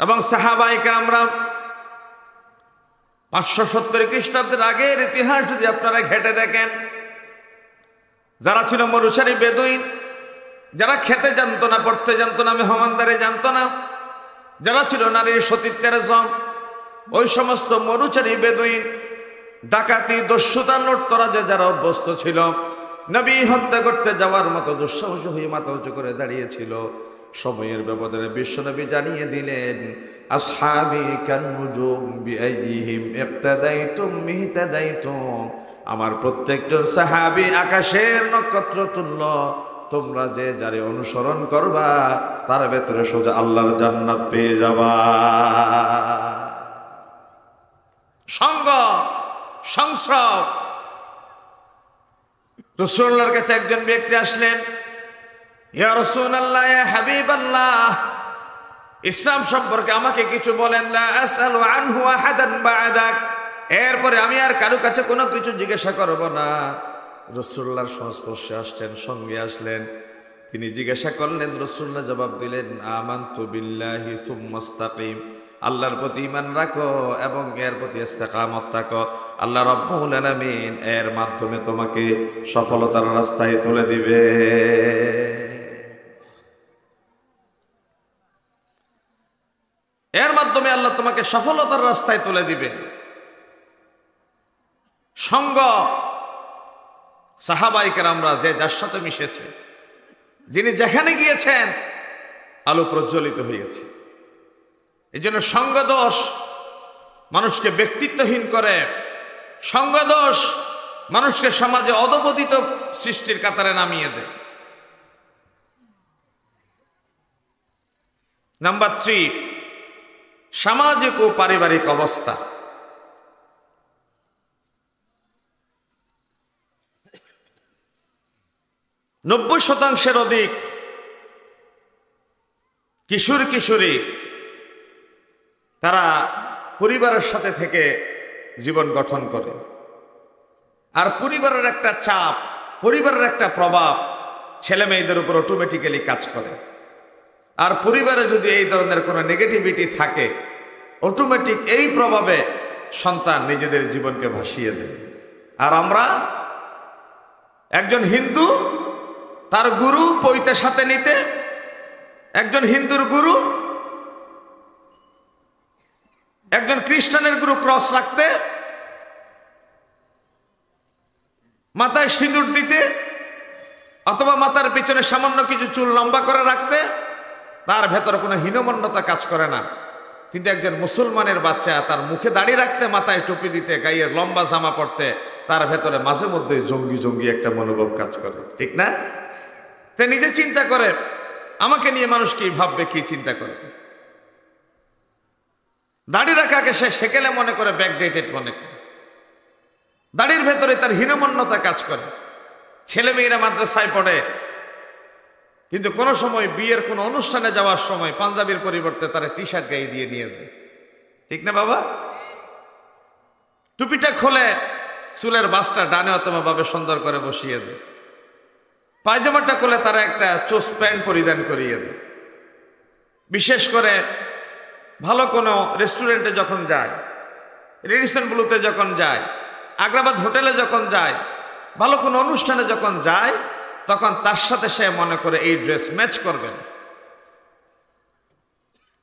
এবং সাহাবায়ে কেরামরা 570 খ্রিস্টাব্দের আগের ইতিহাস যদি আপনারা ঘেটে দেখেন, যারা ছিল মরুচারী বেদুইন, যারা খেতে জানতো না, পড়তে জানতো না, মেহমানদারি জানতো না, যারা ছিল নারীর সতীত্বের জম, ওই সমস্ত মরুচারী বেদুইন ডাকাতি, দস্যুতা, লুটতরাজে যারা অভ্যস্ত ছিল, নবী হত্যা করতে যাওয়ার মতো দুঃসাহস হয়ে মাথা উঁচু করে দাঁড়িয়েছিল। সময়ের ব্যবধানে বিশ্বনবী জানিয়ে দিলেন, আসহাবি কান্নুজুম বিআইহিম ইক্তাদাইতুম ইহতাদাইতুম, আমার প্রত্যেকজন সাহাবী আকাশের নক্ষত্র তুল্য, তোমরা যে যারে অনুসরণ করবা তার ভেতরে সোজা আল্লাহর জান্নাত পেয়ে যাবা। সঙ্গ সংস্রব। রাসূলুল্লাহর কাছে একজন ব্যক্তি আসলেন, ইয়া রাসূলুল্লাহ, ইয়া হাবিবাল্লাহ, ইসলাম সম্পর্কে আমাকে কিছু বলেন। লা আসআলু আনহু আহাদান বা'দাক, এরপরে আমি আর কারো কাছে কোনো কিছু জিজ্ঞাসা করব না। রাসূলুল্লাহর সংস্পর্শে আসছেন, সঙ্গে আসলেন, তিনি জিজ্ঞাসা করলেন, রাসূলুল্লাহ জবাব দিলেন, আমানতু বিল্লাহি সুম্মা ইসতাকিম, আল্লাহর প্রতি ঈমান রাখো এবং এর প্রতি ইস্তেকামত থাকো, আল্লাহ রাব্বুল আলামিন এর মাধ্যমে তোমাকে সফলতার রাস্তায় তুলে দিবে। এর মাধ্যমে আল্লাহ তোমাকে সফলতার রাস্তায় তুলে দিবে। সঙ্গ, সাহাবায়ে কেরামরা যে যার সাথে মিশেছে, যিনি যেখানে গিয়েছেন আলো প্রজ্বলিত হয়েছে। এই জন্য সঙ্গদোষ মানুষকে ব্যক্তিত্বহীন করে, সঙ্গদোষ মানুষকে সমাজে অধপতিত সৃষ্টির কাতারে নামিয়ে দেয়। নাম্বার 3, সামাজিক ও পারিবারিক অবস্থা। নব্বই শতাংশের অধিক কিশোর কিশোরী তারা পরিবারের সাথে থেকে জীবন গঠন করে, আর পরিবারের একটা চাপ, পরিবারের একটা প্রভাব ছেলে মেয়েদের উপর অটোমেটিক্যালি কাজ করে। আর পরিবারে যদি এই ধরনের কোনো নেগেটিভিটি থাকে, অটোমেটিক এই প্রভাবে সন্তান নিজেদের জীবনকে ভাসিয়ে দেয়। আর আমরা, একজন হিন্দু তার গুরু পৈতে সাথে নিতে, একজন হিন্দুর গুরু, একজন খ্রিস্টানের গুরু ক্রস রাখতে, মাথায় সিঁদুর দিতে, অথবা মাথার পিছনে সামান্য কিছু চুল লম্বা করে রাখতে, তার ভেতরে কোনো হীনমন্যতা কাজ করে না। কিন্তু একজন মুসলমানের বাচ্চা তার মুখে দাড়ি রাখতে, মাথায় টুপি দিতে, গায়ে লম্বা জামা পড়তে, তার ভেতরে মাঝে মধ্যে জঙ্গি জঙ্গি একটা মনোভাব কাজ করে, ঠিক না? তে নিজে চিন্তা করে, আমাকে নিয়ে মানুষ কি ভাববে, কি চিন্তা করে। দাড়ি রাখাকে সে সেকেলে মনে করে, ব্যাকডেটেড মনে করে। দাড়ির ভেতরে তার হীনমন্যতা কাজ করে। ছেলে মেয়েরা মাদ্রাসায় পড়ে, কিন্তু কোনো সময় বিয়ের কোনো অনুষ্ঠানে যাওয়ার সময় পাঞ্জাবির পরিবর্তে তারা টি শার্ট গায়ে দিয়ে নিয়ে যায়, ঠিক না বাবা? টুপিটা খোলে, চুলের বাসটা ডানে অথবা ভাবে সুন্দর করে বসিয়ে দেয়। পায়জামাটা খুলে তারা একটা চোস প্যান্ট পরিধান করিয়ে দেয়। বিশেষ করে ভালো কোনো রেস্টুরেন্টে যখন যায়, রেডিসন ব্লুতে যখন যায়, আগ্রাবাদ হোটেলে যখন যায়, ভালো কোনো অনুষ্ঠানে যখন যায়, তখন তার সাথে সে মনে করে এই ড্রেস ম্যাচ করবে না।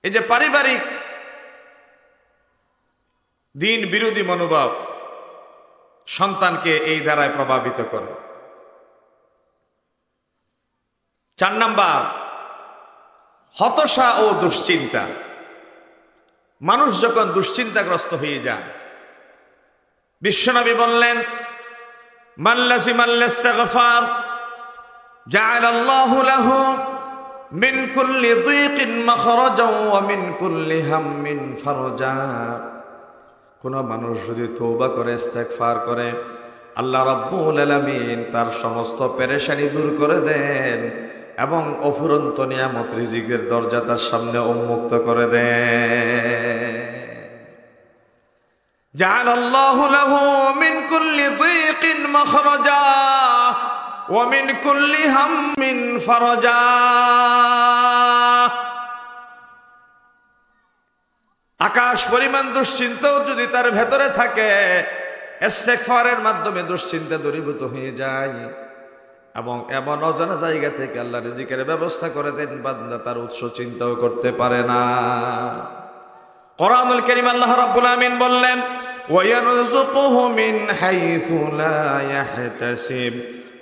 এই যে পারিবারিক দিন বিরোধী মনোভাব সন্তানকে এই দ্বারায় প্রভাবিত করে। 4 নাম্বার, হতাশা ও দুশ্চিন্তা। মানুষ যখন দুশ্চিন্তাগ্রস্ত হয়ে যায়, বিশ্বনবী বললেন, মান লাযিমাল ইস্তিগফার জাআলাল্লাহু লাহু মিন কুল্লি দীকিন মাখরাজাও ওয়া মিন কুল্লি হাম্মিন ফারজা। কোন মানুষ যদি তওবা করে ইস্তিগফার করে, আল্লাহ রাব্বুল আলামিন তার সমস্ত পেরেশানি দূর করে দেন এবং অফুরন্ত নিয়ামত রিজিকের দরজা তার সামনে উন্মুক্ত করে দেন। জাআলাল্লাহু লাহু মিন কুল্লি দীকিন মাখরাজা ওয়া মিন কুল্লি হাম্মিন ফারজা। আকাশ পরিমাণ দুশ্চিন্তাও যদি তার ভেতরে থাকে, ইস্তিগফারের মাধ্যমে দুশ্চিন্তা দূরীভূত হয়ে যায় এবং এমন অজানা জায়গা থেকে আল্লাহ রিজিকের ব্যবস্থা করে দেন, বান্দা তার উৎস চিন্তাও করতে পারে না। কোরআনুল কারীম আল্লাহ রাব্বুল আমিন বললেন, ওয়া ইয়ারযুকুহু মিন হাইথু লা ইয়াহতাসিব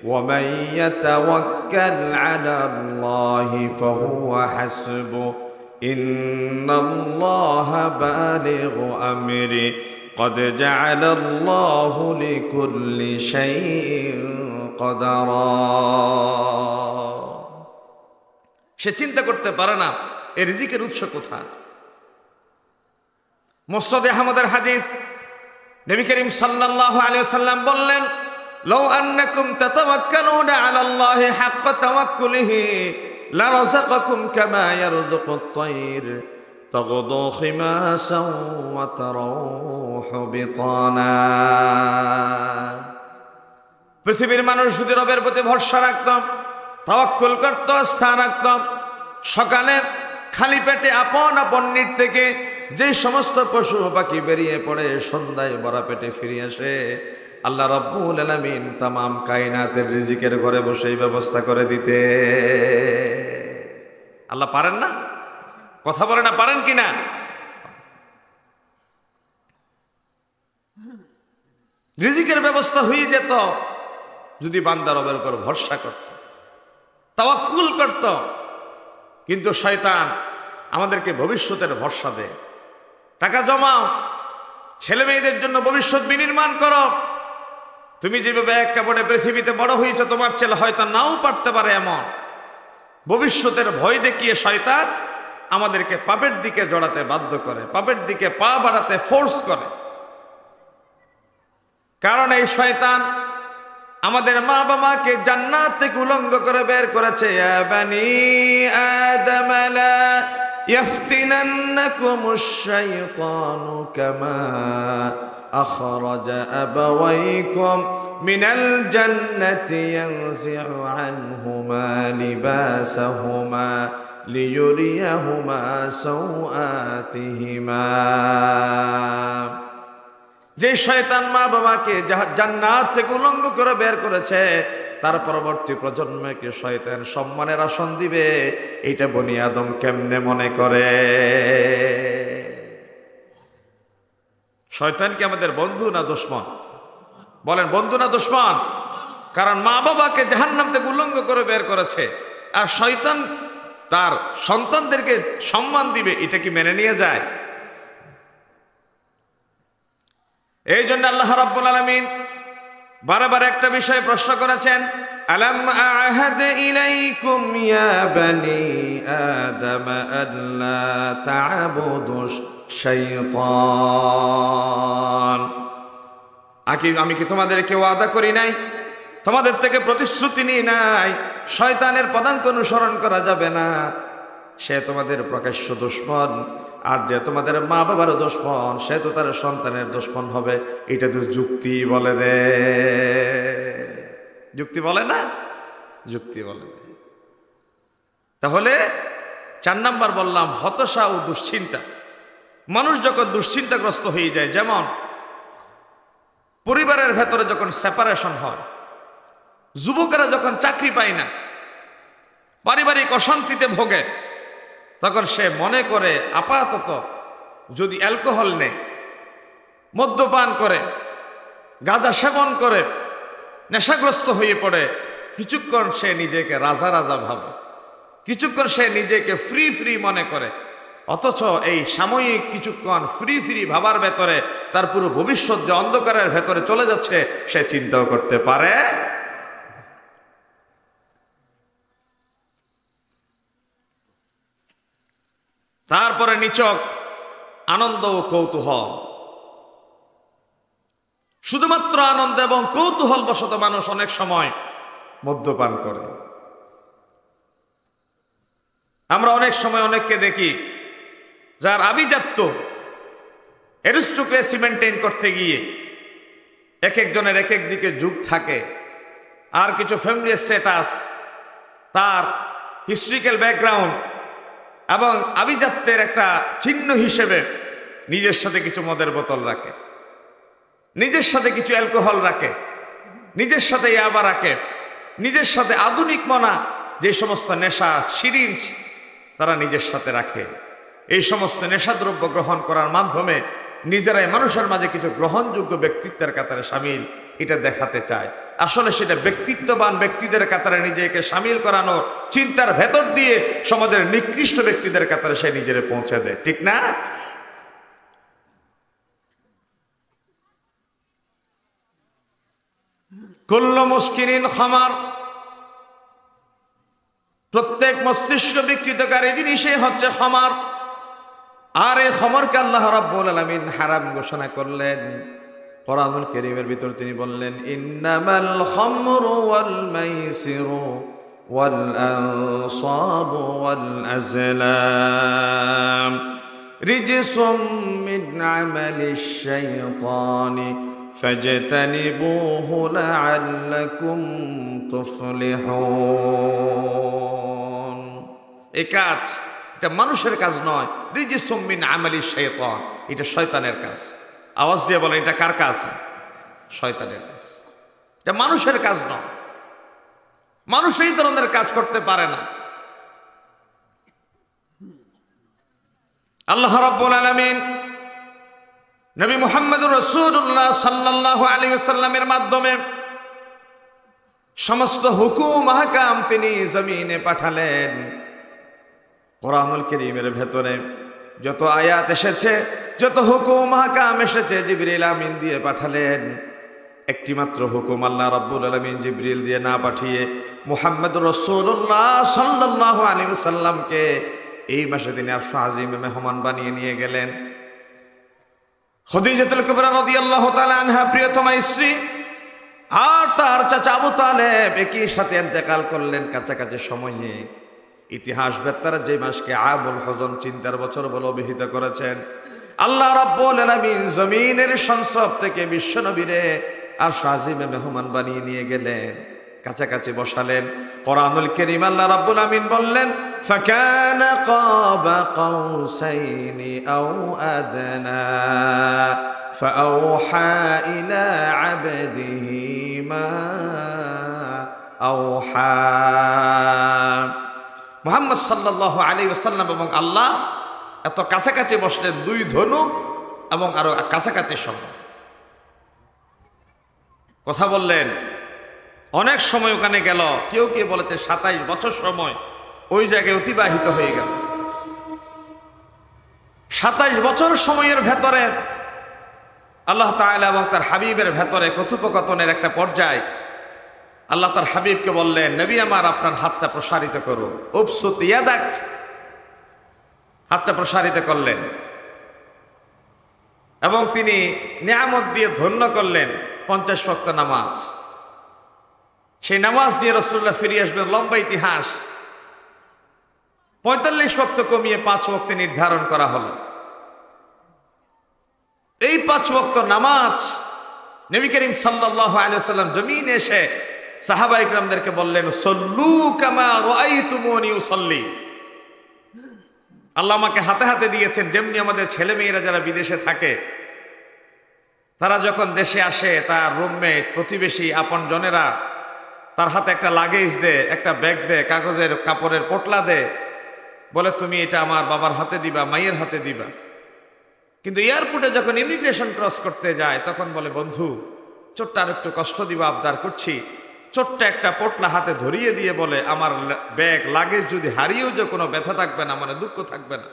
ওয়া মান ইয়াতাওয়াক্কাল আলাল্লাহি ফাহুয়া হাসবুহ ইন্নাল্লাহা বালিগু আমরি قد جعل الله لكل شيء قدرا। সে চিন্তা করতে পারে না এই রিজিকের উৎস কোথায়। মুসনাদে আহমদের হাদিস, নবী করিম সাল্লাল্লাহু আলাইহি ওয়াসাল্লাম বললেন, লাউ আন্নাকুম তাতাওয়াক্কালুনা আলাল্লাহি হাক্কা তাওয়াক্কুলিহি লারাযাকাকুম কামা ইয়ারযুকুত তায়র তাগদু খিমাসান ওয়া তারাহু বিতানা। পৃথিবীর মানুষ যদি রবের প্রতি ভরসা রাখত, তাওয়াক্কুল করত, আস্থা রাখত, সকালে খালি পেটে আপন আপন নির থেকে যে সমস্ত পশু পাখি বেরিয়ে পড়ে সন্ধ্যায় ভরা পেটে ফিরে আসে, আল্লাহ রাব্বুল আলামিন তামাম কায়নাতের রিজিকের ঘরে বসেই ব্যবস্থা করে দিতে। আল্লাহ পারেন না? কথা বলে না, পারেন কিনা? রিজিকের ব্যবস্থা হয়ে যেত যদি বান্দা রবের উপর ভরসা করত, তাওয়াক্কুল করত। কিন্তু শয়তান আমাদেরকে ভবিষ্যতের ভরসা দেয়। টাকা জমাও, ছেলে মেয়েদের জন্য ভবিষ্যৎ বিনির্মাণ করো। তুমি যেভাবে এক কাপড়ে পৃথিবীতে বড় হয়েছ, তোমার ছেলে হয়তো নাও পারতে পারে, এমন ভবিষ্যতের ভয় দেখিয়ে শয়তান আমাদেরকে পাপের দিকে জড়াতে বাধ্য করে, পাপের দিকে পা বাড়াতে ফোর্স করে। কারণ এই শয়তান আমাদের মা বাবাকে জান্নাত থেকে উলঙ্গ করে বের করেছে। ইয়া বানি আদম লা ইয়াফতিনান্নাকুমুশ শাইতানু কামা আখরাজা আবাওয়াইকুম মিনাল জান্নাতি ইয়ানজি'ু আনহুমা লিবাসাহুমা লিয়ুরিয়াহুমা সাওআতিহিমা। যে শয়তান মা বাবাকে জান্নাত থেকে উলঙ্গ করে বের করেছে, তার পরবর্তী প্রজন্মকে শয়তান সম্মানের আসন দিবে, এটা বনি আদম কেমনে মনে করে? শয়তান কি আমাদের বন্ধু না দুশমন? বলেন, বন্ধু না দুশমন? কারণ মা বাবাকে জাহান্নাম থেকে উলঙ্গ করে বের করেছে, আর শয়তান তার সন্তানদেরকে সম্মান দিবে, এটা কি মেনে নিয়ে যায়? এই জন্য আল্লাহ রাব্বুল আলামিন বারবার একটা বিষয় প্রশ্ন করেছেন, আলাম আ'হাদ ইলাইকুম ইয়া বানি আদম আল্লা তা'বুদুশ শাইতান আমি কি তোমাদেরকে ওয়াদা করি নাই, তোমাদের থেকে প্রতিশ্রুতি নিই নাই শয়তানের পদাঙ্ক অনুসরণ করা যাবে না, সে তোমাদের প্রকাশ্য দুশমন, আর যে তোমাদের মা বাবার দুশমন সে তো তার সন্তানের দুশমন হবে। এটা তো যুক্তি বলে দে, যুক্তি বলে না, যুক্তি বলে দে। তাহলে 4 নাম্বার বললাম হতাশা ও দুশ্চিন্তা। মানুষ যখন দুশ্চিন্তাগ্রস্ত হয়ে যায়, যেমন পরিবারের ভেতরে যখন সেপারেশন হয়, যুবকেরা যখন চাকরি পায় না, পারিবারিক অশান্তিতে ভোগে, তখন সে মনে করে আপাতত যদি অ্যালকোহল নেয়, মদ্যপান করে, গাঁজা সেবন করে, নেশাগ্রস্ত হয়ে পড়ে, কিছুক্ষণ সে নিজেকে রাজা রাজা ভাবে, কিছুক্ষণ সে নিজেকে ফ্রি ফ্রি মনে করে। অথচ এই সাময়িক কিছুক্ষণ ফ্রি ফ্রি ভাবার ভেতরে তার পুরো ভবিষ্যৎ যে অন্ধকারের ভেতরে চলে যাচ্ছে সে চিন্তাও করতে পারে। তারপরে নিছক আনন্দ ও কৌতূহল, শুধুমাত্র আনন্দ এবং কৌতূহল বশত মানুষ অনেক সময় মদ্যপান করে। আমরা অনেক সময় অনেককে দেখি যার আভিজাত্য অ্যারিস্টোক্রেসি মেনটেন করতে গিয়ে এক একজনের এক এক দিকে যুগ থাকে, আর কিছু ফ্যামিলি স্ট্যাটাস, তার হিস্ট্রিক্যাল ব্যাকগ্রাউন্ড এবং আভিজাত্যের একটা চিহ্ন হিসেবে নিজের সাথে কিছু মদের বোতল রাখে, নিজের সাথে কিছু অ্যালকোহল রাখে, নিজের সাথে ইয়াবা রাখে, নিজের সাথে আধুনিক মনা যে সমস্ত নেশা সিরিঞ্জ তারা নিজের সাথে রাখে। এই সমস্ত নেশাদ্রব্য গ্রহণ করার মাধ্যমে নিজেরাই মানুষের মাঝে কিছু গ্রহণযোগ্য ব্যক্তিত্বের কাতারে সামিল এটা দেখাতে চায়। আসলে সেটা ব্যক্তিত্ববান ব্যক্তিদের কাতারে নিজেকে সামিল করানোর চিন্তার ভেতর দিয়ে সমাজের নিকৃষ্ট ব্যক্তিদের কাতারে সে নিজেরে পৌঁছে দেয়, ঠিক না? কুল্লু মুস্কিরিন খামার, প্রত্যেক মস্তিষ্ক বিকৃতকারী জিনিসই হচ্ছে খামার। আর এই খামারকে আল্লাহ রাব্বুল আলামিন হারাম ঘোষণা করলেন। কোরআনুল কারীমের ভিতর তিনি বললেন, ইন্নামাল খামরু ওয়াল মাইসিরু ওয়াল আনসাবু ওয়াল আজলাম রিজসুম মিন আমালিশ শাইতানি ফাজতানিবুহু লাআল্লাকুম তুফলিহুন। এই কাজ এটা মানুষের কাজ নয়, রিজসুম মিন আমালিশ শাইতান, এটা শয়তানের কাজ। আওয়াজ দিয়ে বলে এটা কার কাজ? শয়তানের কাজ, এটা মানুষের কাজ নয়। মানুষ এই ধরনের কাজ করতে পারে না। আল্লাহ রাব্বুল আলামিন নবী মুহাম্মদুর রাসূলুল্লাহ সাল্লাল্লাহু আলাইহি ওয়াসাল্লামের মাধ্যমে সমস্ত হুকুম আহকাম তিনি জমিনে পাঠালেন। কোরআনুল কারীমের ভেতরে যত আয়াত এসেছে, যত হুকুম আহকাম এসেছে, জিবরিল আমিন দিয়ে পাঠালেন। একটি মাত্র হুকুম আল্লাহ রাব্বুল আলামিন জিবরিল দিয়ে না পাঠিয়ে মুহাম্মদুর রাসূলুল্লাহ সাল্লাল্লাহু আলাইহি ওয়াসাল্লামকে এই মাসে তিনি আরশ আজিমে মেহমান বানিয়ে নিয়ে গেলেন। খাদিজাতুল কুবরা রাদিয়াল্লাহু তাআলা আনহা প্রিয়তমা স্ত্রী আর তার চাচা আবু তালেব একই সাথে ইন্তেকাল করলেন কাছাকাছি সময়ে। ইতিহাস বেত্তারা যে মাসকে আমুল হযন, চিন্তার বছর বলে অভিহিত করেছেন। আল্লাহ রাব্বুল আলামিন জমিনের সংসব থেকে বিশ্বনবীরে আরশ আজিমে মেহমান বানিয়ে নিয়ে গেলেন, কাছাকাছি বসালেন। কোরআনুল কারীম আল্লাহ রাব্বুল আমিন বললেন, ফাকানা কাবা কাউসাইনি আও আদনা ফাআওহা ইলা আবদিহি মা আওহা। মুহাম্মদ সাল্লাল্লাহু আলাইহি ওয়াসাল্লাম এবং আল্লাহ এত কাছাকাছি বসলেন, দুই ধনুক এবং আরো কাছাকাছি সময় কথা বললেন। অনেক সময় ওখানে গেল, কেউ কেউ বলেছে 27 বছর সময় ওই জায়গায় অতিবাহিত হয়ে গেল। 27 বছর সময়ের ভেতরে আল্লাহ তাআলা এবং তার হাবিবের ভেতরে কথোপকথনের একটা পর্যায় আল্লাহ তার হাবিবকে বললেন, নবী আমার আপনার হাতটা প্রসারিত করুন। উবসুত ইয়াদাক, হাতটা প্রসারিত করলেন এবং তিনি নিয়ামত দিয়ে ধন্য করলেন। 50 ওয়াক্ত নামাজ। সেই নামাজ নিয়ে রাসূলুল্লাহ ফিরে আসবেন, লম্বা ইতিহাস। 45 ওয়াক্ত কমিয়ে 5 ওয়াক্তে নির্ধারণ করা হলো। এই 5 ওয়াক্ত নামাজ নবী করিম সাল্লাল্লাহু আলাইহি ওয়াসাল্লাম জমিনে এসে সাহাবা ইকরামদেরকে বললেন, সল্লু কামা রাআইতুমুনি উসাল্লি। আল্লাহ আমাকে হাতে হাতে দিয়েছেন, যেমনি আমাদের ছেলে মেয়েরা যারা বিদেশে থাকে তারা যখন দেশে আসে তার রুমমেট, প্রতিবেশী, আপনজনেরা তার হাতে একটা লাগেজ দে, একটা ব্যাগ দে, কাগজের কাপড়ের পোটলা দে, বলে তুমি এটা আমার বাবার হাতে দিবা, মায়ের হাতে দিবা। কিন্তু এয়ারপোর্টে যখন ইমিগ্রেশন ক্রস করতে যায় তখন বলে, বন্ধু ছোট্ট আর একটু কষ্ট দিবা, আবদার করছি। ছোট্ট একটা পোটলা হাতে ধরিয়ে দিয়ে বলে, আমার ব্যাগ লাগেজ যদি হারিয়েও যে কোনো ব্যথা থাকবে না, মানে দুঃখ থাকবে না।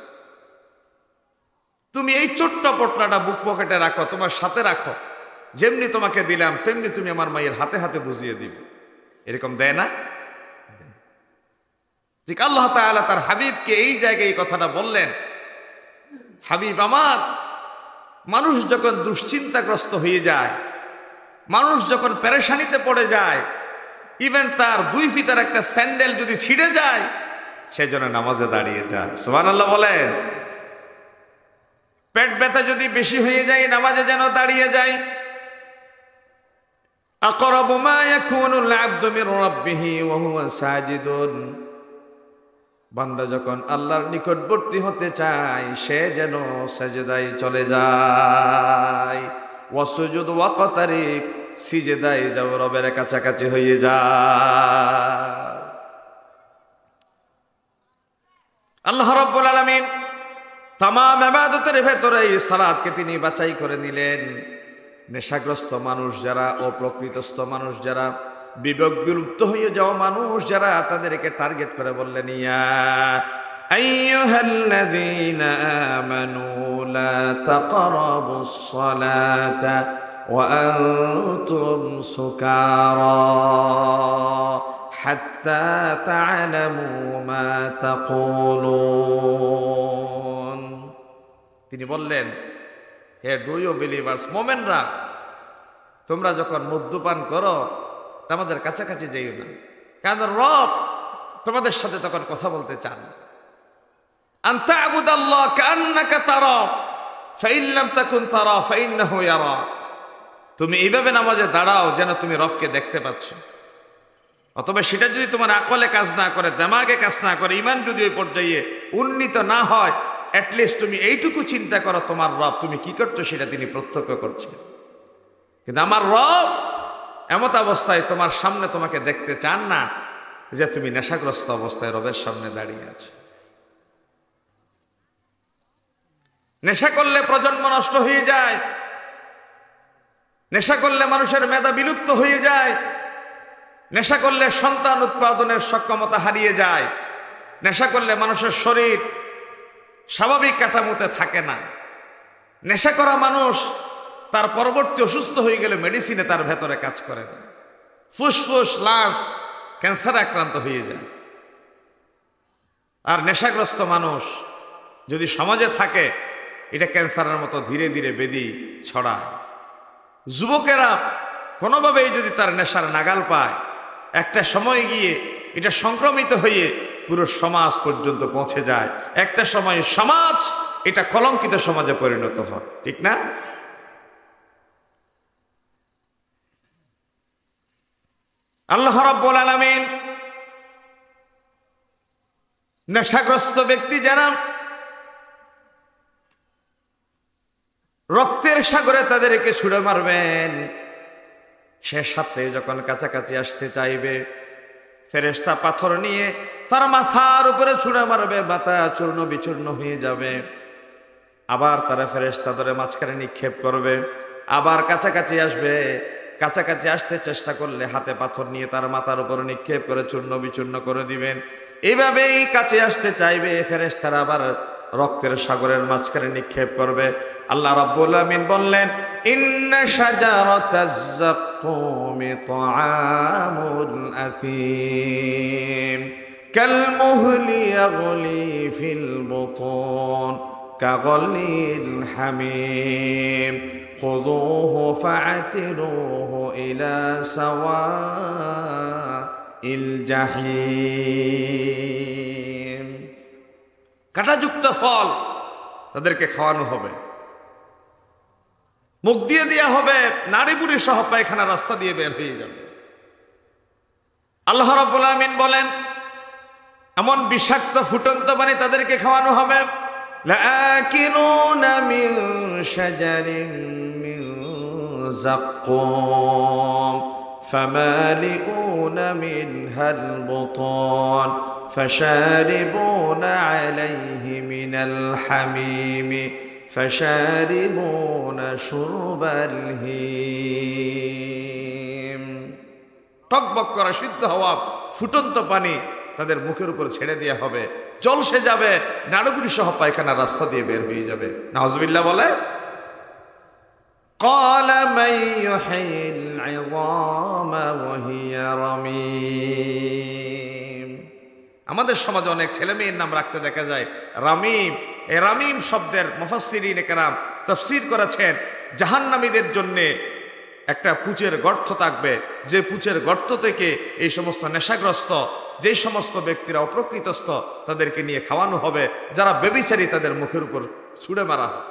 তুমি এই ছোট্ট পোটলাটা বুক পকেটে রাখো, তোমার সাথে রাখো, যেমনি তোমাকে দিলাম তেমনি তুমি আমার মায়ের হাতে হাতে বুঝিয়ে দিবে। এরকম দেয় না? ঠিক আল্লাহ তাআলা তার হাবিবকে এই জায়গায় এই কথাটা বললেন, হাবিব আমার, মানুষ যখন দুশ্চিন্তাগ্রস্ত হয়ে যায়, মানুষ যখন পেরেশানিতে পড়ে যায়, ইভেন তার 2 ফিটার একটা স্যান্ডেল যদি ছিঁড়ে যায়, সেজন্য নামাজে দাঁড়িয়ে যায়। সুবহানাল্লাহ বলেন। পেট ব্যথা যদি বেশি হয়ে যায়, নামাজে যেন দাঁড়িয়ে যায়। আকরাবু মা ইয়াকুনুল আবদু মির রাব্বিহি ওয়া হুয়া সাজিদুন। বান্দা যখন আল্লাহর নিকটবর্তী হতে চায়, সে যেন সেজদায় চলে যায়। ওয়াসুজুদ ওয়াকতারিব, সিজদায় যাও, রবের কাছাকাছি হয়ে যায়। আল্লাহ রাব্বুল আলামিন তামাম ইবাদতের ভেতরে এই সালাতকে তিনি বাছাই করে নিলেন। নেশাগ্রস্ত মানুষ যারা, অপ্রকৃতস্থ মানুষ যারা, বিবেক বিলুপ্ত হয়ে যাওয়া মানুষ যারা, তাদেরকে টার্গেট করে বললেন, ইয়া আইয়ুহাল্লাযীনা আমানু লা তাকরাবুস সালাতা ওয়া আনতুম সুকারা হাত্তা তা'লামু মা তাকুলুন। তিনি বললেন, হে ডু ইউ বিলিভার্স, মোমেনরা, তোমরা যখন মদ্যপান করো নামাজের কাছাকাছি যাইও না, কারণ রব তোমাদের সাথে তখন কথা বলতে চান। আনতা আবুদাল্লাহ কান্নাকা তারা ফাইন লাম তাকুন তারা ফাইন্নাহু ইয়ারাক। তুমি এইভাবে নামাজে দাঁড়াও যেন তুমি রবকে দেখতে পাচ্ছ। অথবা সেটা যদি তোমার আকলে কাজ না করে, দিমাগে কাজ না করে, ঈমান যদি ওই পর্যায়ে উন্নীত না হয়, অ্যাটলিস্ট তুমি এইটুকু চিন্তা করো তোমার রব তুমি কি করছো সেটা তিনি প্রত্যক্ষ করছেন। কিন্তু আমার রব এমত অবস্থায় তোমার সামনে তোমাকে দেখতে চান না যে তুমি নেশাগ্রস্ত অবস্থায় রবের সামনে দাঁড়িয়ে আছো। নেশা করলে প্রজন্ম নষ্ট হয়ে যায়, নেশা করলে মানুষের মেধা বিলুপ্ত হয়ে যায়, নেশা করলে সন্তান উৎপাদনের সক্ষমতা হারিয়ে যায়, নেশা করলে মানুষের শরীর স্বাভাবিক কাঠামোতে থাকে না। নেশা করা মানুষ তার পরবর্তী অসুস্থ হয়ে গেলে মেডিসিনে তার ভেতরে কাজ করে না, ফুসফুস, লাংস ক্যান্সারে আক্রান্ত হয়ে যায়। আর নেশাগ্রস্ত মানুষ যদি সমাজে থাকে, এটা ক্যান্সারের মতো ধীরে ধীরে ব্যাধি ছড়ায়। যুবকেরা কোনোভাবেই যদি তার নেশার নাগাল পায়, একটা সময় গিয়ে এটা সংক্রমিত হয়ে পুরো সমাজ পর্যন্ত পৌঁছে যায়। একটা সময় সমাজ এটা কলঙ্কিত সমাজে পরিণত হয়, ঠিক না? আল্লাহ রাব্বুল আলামিন নেশাগ্রস্ত ব্যক্তি যারা, রক্তের সাগরে তাদেরকে ছুঁড়ে মারবেন। সে সাথে যখন কাছাকাছি আসতে চাইবে, ফেরেশতা পাথর নিয়ে তার মাথার উপরে ছুঁড়ে মারবে, মাথা চূর্ণ বিচূর্ণ হয়ে যাবে। আবার তারা ফেরেশতা ধরে মাঝখানে নিক্ষেপ করবে, আবার কাছাকাছি আসবে। কাছাকাছি আসতে চেষ্টা করলে হাতে পাথর নিয়ে তার মাথার উপরে নিক্ষেপ করে চূর্ণ বিচূর্ণ করে দিবেন। এইভাবেই কাছে আসতে চাইবে, ফেরেশতারা আবার রক্তের সাগরের মাঝখানে নিক্ষেপ করবে। আল্লাহ রাব্বুল আমিন বললেন, ইন্না শাজারাতাজ যাক্কুমি তাআমুল আথীম কাল মুহলি ইয়াগলি ফিল বুতুন কাগলিল হামিম খুযূহু ফা'তিলূহু ইলা সাওয়াইল জাহিম। কাঁটাযুক্ত ফল তাদেরকে খাওয়ানো হবে, মুখ দিয়ে দেওয়া হবে, নাড়ি বুড়ি সহ পায়খানা রাস্তা দিয়ে বের হয়ে যাবে। আল্লাহ রাব্বুল আলামিন বলেন, এমন বিষাক্ত ফুটন্ত পানি তাদেরকে খাওয়ানো হবে। লাআকিলুনা মিন শাজারিন মিন যাক্কুম ফামালিউনা মিনহাল বুতুন ফাশারিবুনা আলাইহি মিনাল হামিমি ফাশারিবুনা শুরবাল হিম। টকবক করা সিদ্ধ হওয়া ফুটন্ত পানি তাদের মুখের উপর ছেড়ে দেওয়া হবে, জলসে যাবে, নাড়ুগুড়ি সহ পায়খানা রাস্তা দিয়ে বের হয়ে যাবে। নাউজুবিল্লাহ বলে। قال من يحيي العظام وهي رميم। আমাদের সমাজে অনেক ছেলে মেয়ের নাম রাখতে দেখা যায় রামিম। এই রামিম শব্দের মুফাসসিরিনে কেরাম তাফসীর করেছেন, জাহান্নামীদের জন্য একটা পুচের গর্ত থাকবে, যে পুচের গর্ত থেকে এই সমস্ত নেশাগ্রস্ত যে সমস্ত ব্যক্তিরা অপ্রকৃতস্থ তাদেরকে নিয়ে খাওয়ানো হবে, যারা ব্যভিচারী তাদের মুখের উপর ছুঁড়ে মারা হবে।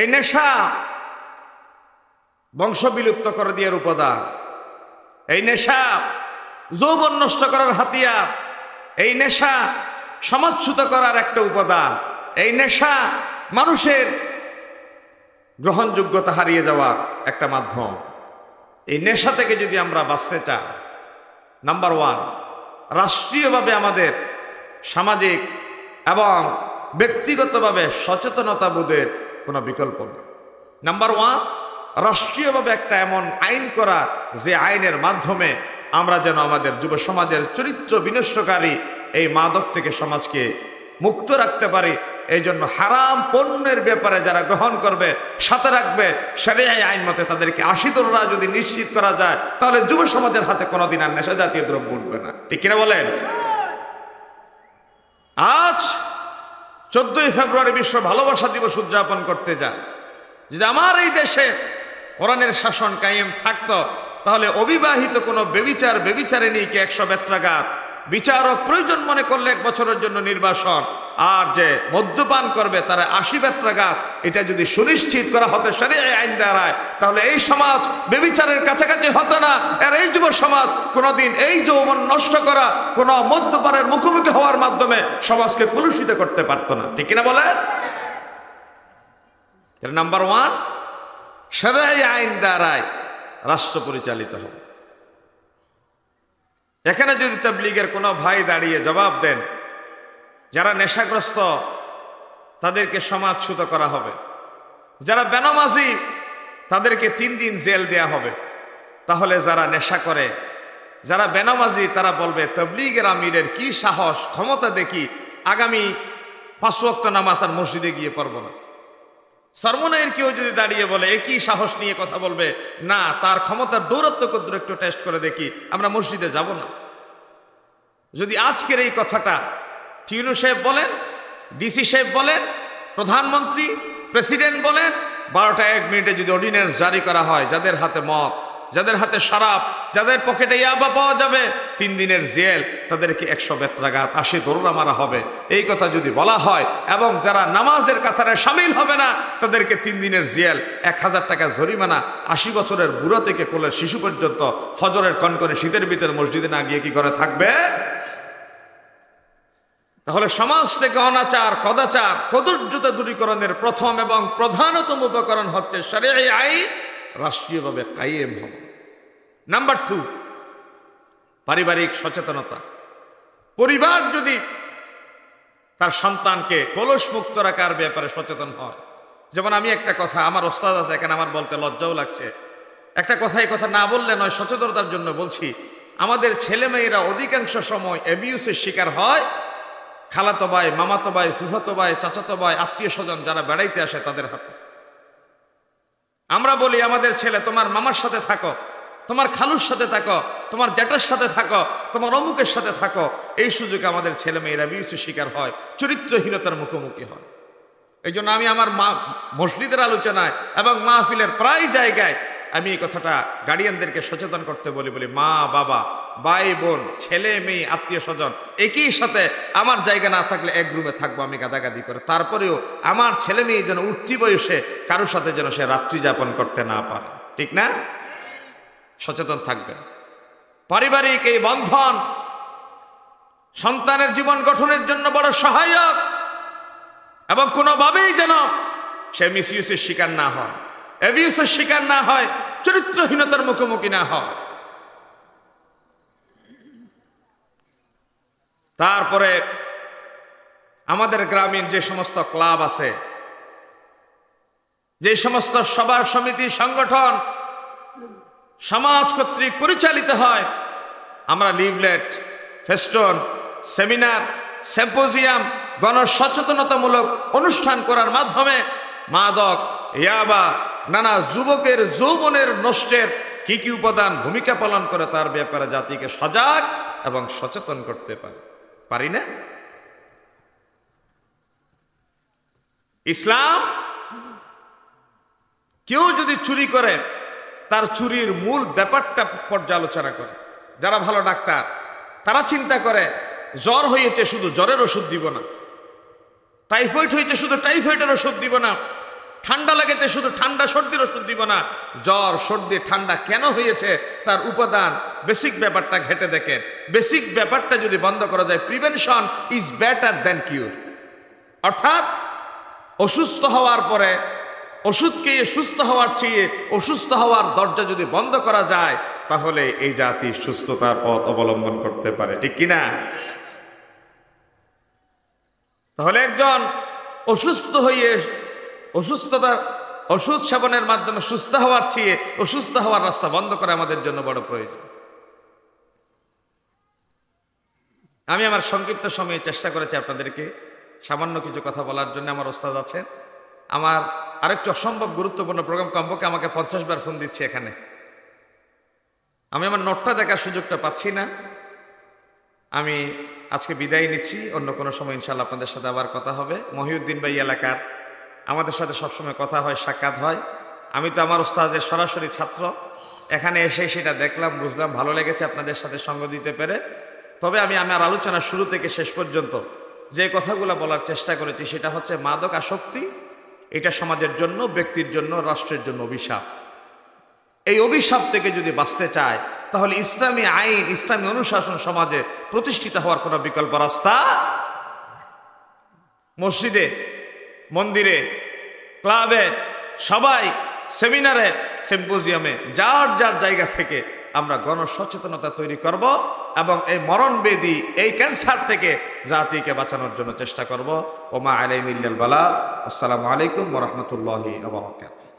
এই নেশা বংশ বিলুপ্ত করে দেওয়ার উপাদান, এই নেশা যৌবন নষ্ট করার হাতিয়ার, এই নেশা সমাজচ্যুত করার একটা উপাদান, এই নেশা মানুষের গ্রহণযোগ্যতা হারিয়ে যাওয়ার একটা মাধ্যম। এই নেশা থেকে যদি আমরা বাঁচতে চাই, নাম্বার ওয়ান, রাষ্ট্রীয়ভাবে আমাদের সামাজিক এবং ব্যক্তিগতভাবে সচেতনতা বোধের কোনো বিকল্প নেই। নাম্বার ওয়ান, রাষ্ট্রীয়ভাবে একটা এমন আইন করা যে আইনের মাধ্যমে আমরা যেন আমাদের যুব সমাজের চরিত্র বিনষ্টকারী এই মাদক থেকে সমাজকে মুক্ত রাখতে পারি। এই জন্য হারাম পণ্যের ব্যাপারে যারা গ্রহণ করবে সাথে রাখবে শরিয়া আইন মতে তাদেরকে ৮০ দররা যদি নিশ্চিত করা যায়, তাহলে যুব সমাজের হাতে কোনোদিন আর নেশা জাতীয় দ্রব্য উঠবে না। ঠিক কিনা বলেন? আজ 14ই ফেব্রুয়ারি বিশ্ব ভালোবাসা দিবস উদযাপন করতে যায়। যদি আমার এই দেশে কোরআনের শাসন কায়েম থাকতো, তাহলে অবিবাহিত কোনো বেবিচারিণীকে 100 বেত্রাঘাত, বিচারক প্রয়োজন মনে করলে 1 বছরের জন্য নির্বাসন, আর যে মদ্যপান করবে তারা 80 বেত্রাঘাত, এটা যদি সুনিশ্চিত করা হতো শরিয়া আইন দ্বারায়, তাহলে এই সমাজ বেবিচারের কাছাকাছি হতো না। আর এই যুব সমাজ কোনোদিন এই যৌবন নষ্ট করা কোনো মদ্যপানের মুখোমুখি হওয়ার মাধ্যমে সমাজকে কলুষিত করতে পারতো না। ঠিক কিনা বলেন? নাম্বার ওয়ান, শরিয়া আইন দ্বারায় রাষ্ট্র পরিচালিত হবে। এখানে যদি তাবলীগের কোনো ভাই দাঁড়িয়ে জবাব দেন যারা নেশাগ্রস্ত তাদেরকে সমাজচ্যুত করা হবে, যারা বেনামাজি তাদেরকে 3 দিন জেল দেয়া হবে, তাহলে যারা নেশা করে, যারা বেনামাজি, তারা বলবে তাবলীগের আমিরের কি সাহস, ক্ষমতা দেখি আগামী 5 ওয়াক্ত নামাজ আর মসজিদে গিয়ে পড়ব না। সরমনের কেউ যদি দাঁড়িয়ে বলে একই সাহস নিয়ে কথা বলবে, না তার ক্ষমতার দৌরত্ব কদ্দুর একটু টেস্ট করে দেখি, আমরা মসজিদে যাব না। যদি আজকের এই কথাটা টিউনু সাহেব বলেন, ডিসি সাহেব বলেন, প্রধানমন্ত্রী, প্রেসিডেন্ট বলেন, 12টা 1 মিনিটে যদি অর্ডিন্যান্স জারি করা হয়, যাদের হাতে মদ, যাদের হাতে শরাব, যাদের পকেটে ইয়াবা পাওয়া যাবে, 3 দিনের জেল, তাদেরকে 100 বেত্রাঘাত, 80 দররা মারা হবে, এই কথা যদি বলা হয়, এবং যারা নামাজের কাতারে শামিল হবে না তাদেরকে 3 দিনের জেল, 1000 টাকা জরিমানা, 80 বছরের বুড়া থেকে কোলের শিশু পর্যন্ত ফজরের কনকনে শীতের ভিতর মসজিদে না গিয়ে কি করে থাকবে? তাহলে সমাজ থেকে অনাচার, কদাচার, কদর্যতা দূরীকরণের প্রথম এবং প্রধানতম উপকরণ হচ্ছে শরিয়া আইন রাষ্ট্রীয়ভাবে কায়েম হবে। নাম্বার 2, পারিবারিক সচেতনতা। পরিবার যদি তার সন্তানকে কলস মুক্ত রাখার ব্যাপারে সচেতন হয়, যেমন আমি একটা কথা, আমার ওস্তাদ আছে এখানে, আমার বলতে লজ্জাও লাগছে, একটা কথা এই কথা না বললে নয়, সচেতনতার জন্য বলছি। আমাদের ছেলেমেয়েরা অধিকাংশ সময় অ্যাবিউসের শিকার হয় খালাতো ভাই, মামাতো ভাই, ফুফাতো ভাই, চাচাতো ভাই, আত্মীয় স্বজন যারা বেড়াইতে আসে তাদের হাতে। আমরা বলি আমাদের ছেলে তোমার মামার সাথে থাকো, তোমার খালুর সাথে থাকো, তোমার জ্যাঠার সাথে থাকো, তোমার অমুকের সাথে থাকো। এই সুযোগে আমাদের ছেলে মেয়েরা বিউসের শিকার হয়, চরিত্রহীনতার মুখোমুখি হয়। এই জন্য আমি আমার মসজিদের আলোচনায় এবং মাহফিলের প্রায় জায়গায় আমি এই কথাটা গার্ডিয়ানদেরকে সচেতন করতে বলি, মা বাবা, ভাই বোন, ছেলে মেয়ে, আত্মীয় স্বজন একই সাথে আমার জায়গা না থাকলে এক রুমে থাকবো আমি গাদাগাদি করে, তারপরেও আমার ছেলে মেয়ে যেন উঠতি বয়সে কারোর সাথে যেন সে রাত্রি যাপন করতে না পারে। ঠিক না? সচেতন থাকবেন। পারিবারিক এই বন্ধন সন্তানের জীবন গঠনের জন্য বড় সহায়ক, এবং কোনোভাবেই যেন সে মিসইউজের শিকার না হয়, অ্যাবিউজের শিকার না হয়, চরিত্রহীনতার মুখোমুখি না হয়। তারপরে আমাদের গ্রামীণ যে সমস্ত ক্লাব আছে, যে সমস্ত সভা সমিতি সংগঠন সমাজ কর্তৃক পরিচালিত হয়, আমরা লিফলেট, ফেস্টন, সেমিনার, সিম্পোজিয়াম, গণসচেতনতামূলক অনুষ্ঠান করার মাধ্যমে মাদক, ইয়াবা, নানা যুবকের যৌবনের নষ্টের কি কি উপাদান ভূমিকা পালন করে তার ব্যাপারে জাতিকে সজাগ এবং সচেতন করতে পারি না? ইসলাম কেউ যদি চুরি করে তার চুরির মূল ব্যাপারটা পর্যালোচনা করে। যারা ভালো ডাক্তার তারা চিন্তা করে জ্বর হয়েছে শুধু জ্বরের ওষুধ দিব না, টাইফয়েড হয়েছে শুধু টাইফয়েডের ওষুধ দিব না, ঠান্ডা লেগেছে শুধু ঠান্ডা সর্দির ওষুধ দিব না, জ্বর সর্দি ঠান্ডা কেন হয়েছে তার উপাদান বেসিক ব্যাপারটা ঘেটে দেখেন। বেসিক ব্যাপারটা যদি বন্ধ করা যায়, প্রিভেনশন ইজ বেটার দ্যান কিউর। অর্থাৎ অসুস্থ হওয়ার পরে ওষুধ খেয়ে সুস্থ হওয়ার চেয়ে অসুস্থ হওয়ার দরজা যদি বন্ধ করা যায়, তাহলে এই জাতি সুস্থতার পথ অবলম্বন করতে পারে। ঠিক কিনা? তাহলে একজন অসুস্থ হয়ে ওষুধ সেবনের মাধ্যমে সুস্থ হওয়ার চেয়ে অসুস্থ হওয়ার রাস্তা বন্ধ করা আমাদের জন্য বড় প্রয়োজন। আমি আমার সংক্ষিপ্ত সময়ে চেষ্টা করেছি আপনাদেরকে সামান্য কিছু কথা বলার জন্য। আমার ওস্তাদ আছেন, আমার আরেকটি অসম্ভব গুরুত্বপূর্ণ প্রোগ্রাম, কমপক্ষে আমাকে 50 বার ফোন দিচ্ছে এখানে। আমি আমার নোটটা দেখার সুযোগটা পাচ্ছি না। আমি আজকে বিদায় নিচ্ছি, অন্য কোনো সময় ইনশাল্লাহ আপনাদের সাথে আবার কথা হবে। মহিউদ্দিন ভাই এলাকার আমাদের সাথে সবসময় কথা হয়, সাক্ষাৎ হয়। আমি তো আমার ওস্তাদের সরাসরি ছাত্র, এখানে এসে সেটা দেখলাম, বুঝলাম, ভালো লেগেছে আপনাদের সাথে সঙ্গ দিতে পেরে। তবে আমি আমার আলোচনা শুরু থেকে শেষ পর্যন্ত যে কথাগুলো বলার চেষ্টা করেছি সেটা হচ্ছে মাদক আসক্তি এটা সমাজের জন্য, ব্যক্তির জন্য, রাষ্ট্রের জন্য অভিশাপ। এই অভিশাপ থেকে যদি বাঁচতে চায় তাহলে ইসলামী আইন, ইসলামী অনুশাসন সমাজে প্রতিষ্ঠিত হওয়ার কোনো বিকল্প রাস্তা। মসজিদে, মন্দিরে, ক্লাবে, সবাই সেমিনারে, সিম্পোজিয়ামে যার যার জায়গা থেকে আমরা গণসচেতনতা তৈরি করব এবং এই মরণবেদী, এই ক্যান্সার থেকে জাতিকে বাঁচানোর জন্য চেষ্টা করব। ওমা আলাইনা ইল্লাল বালাগ। আসসালামু আলাইকুম ওয়া রাহমাতুল্লাহি ওয়া বারাকাতুহু।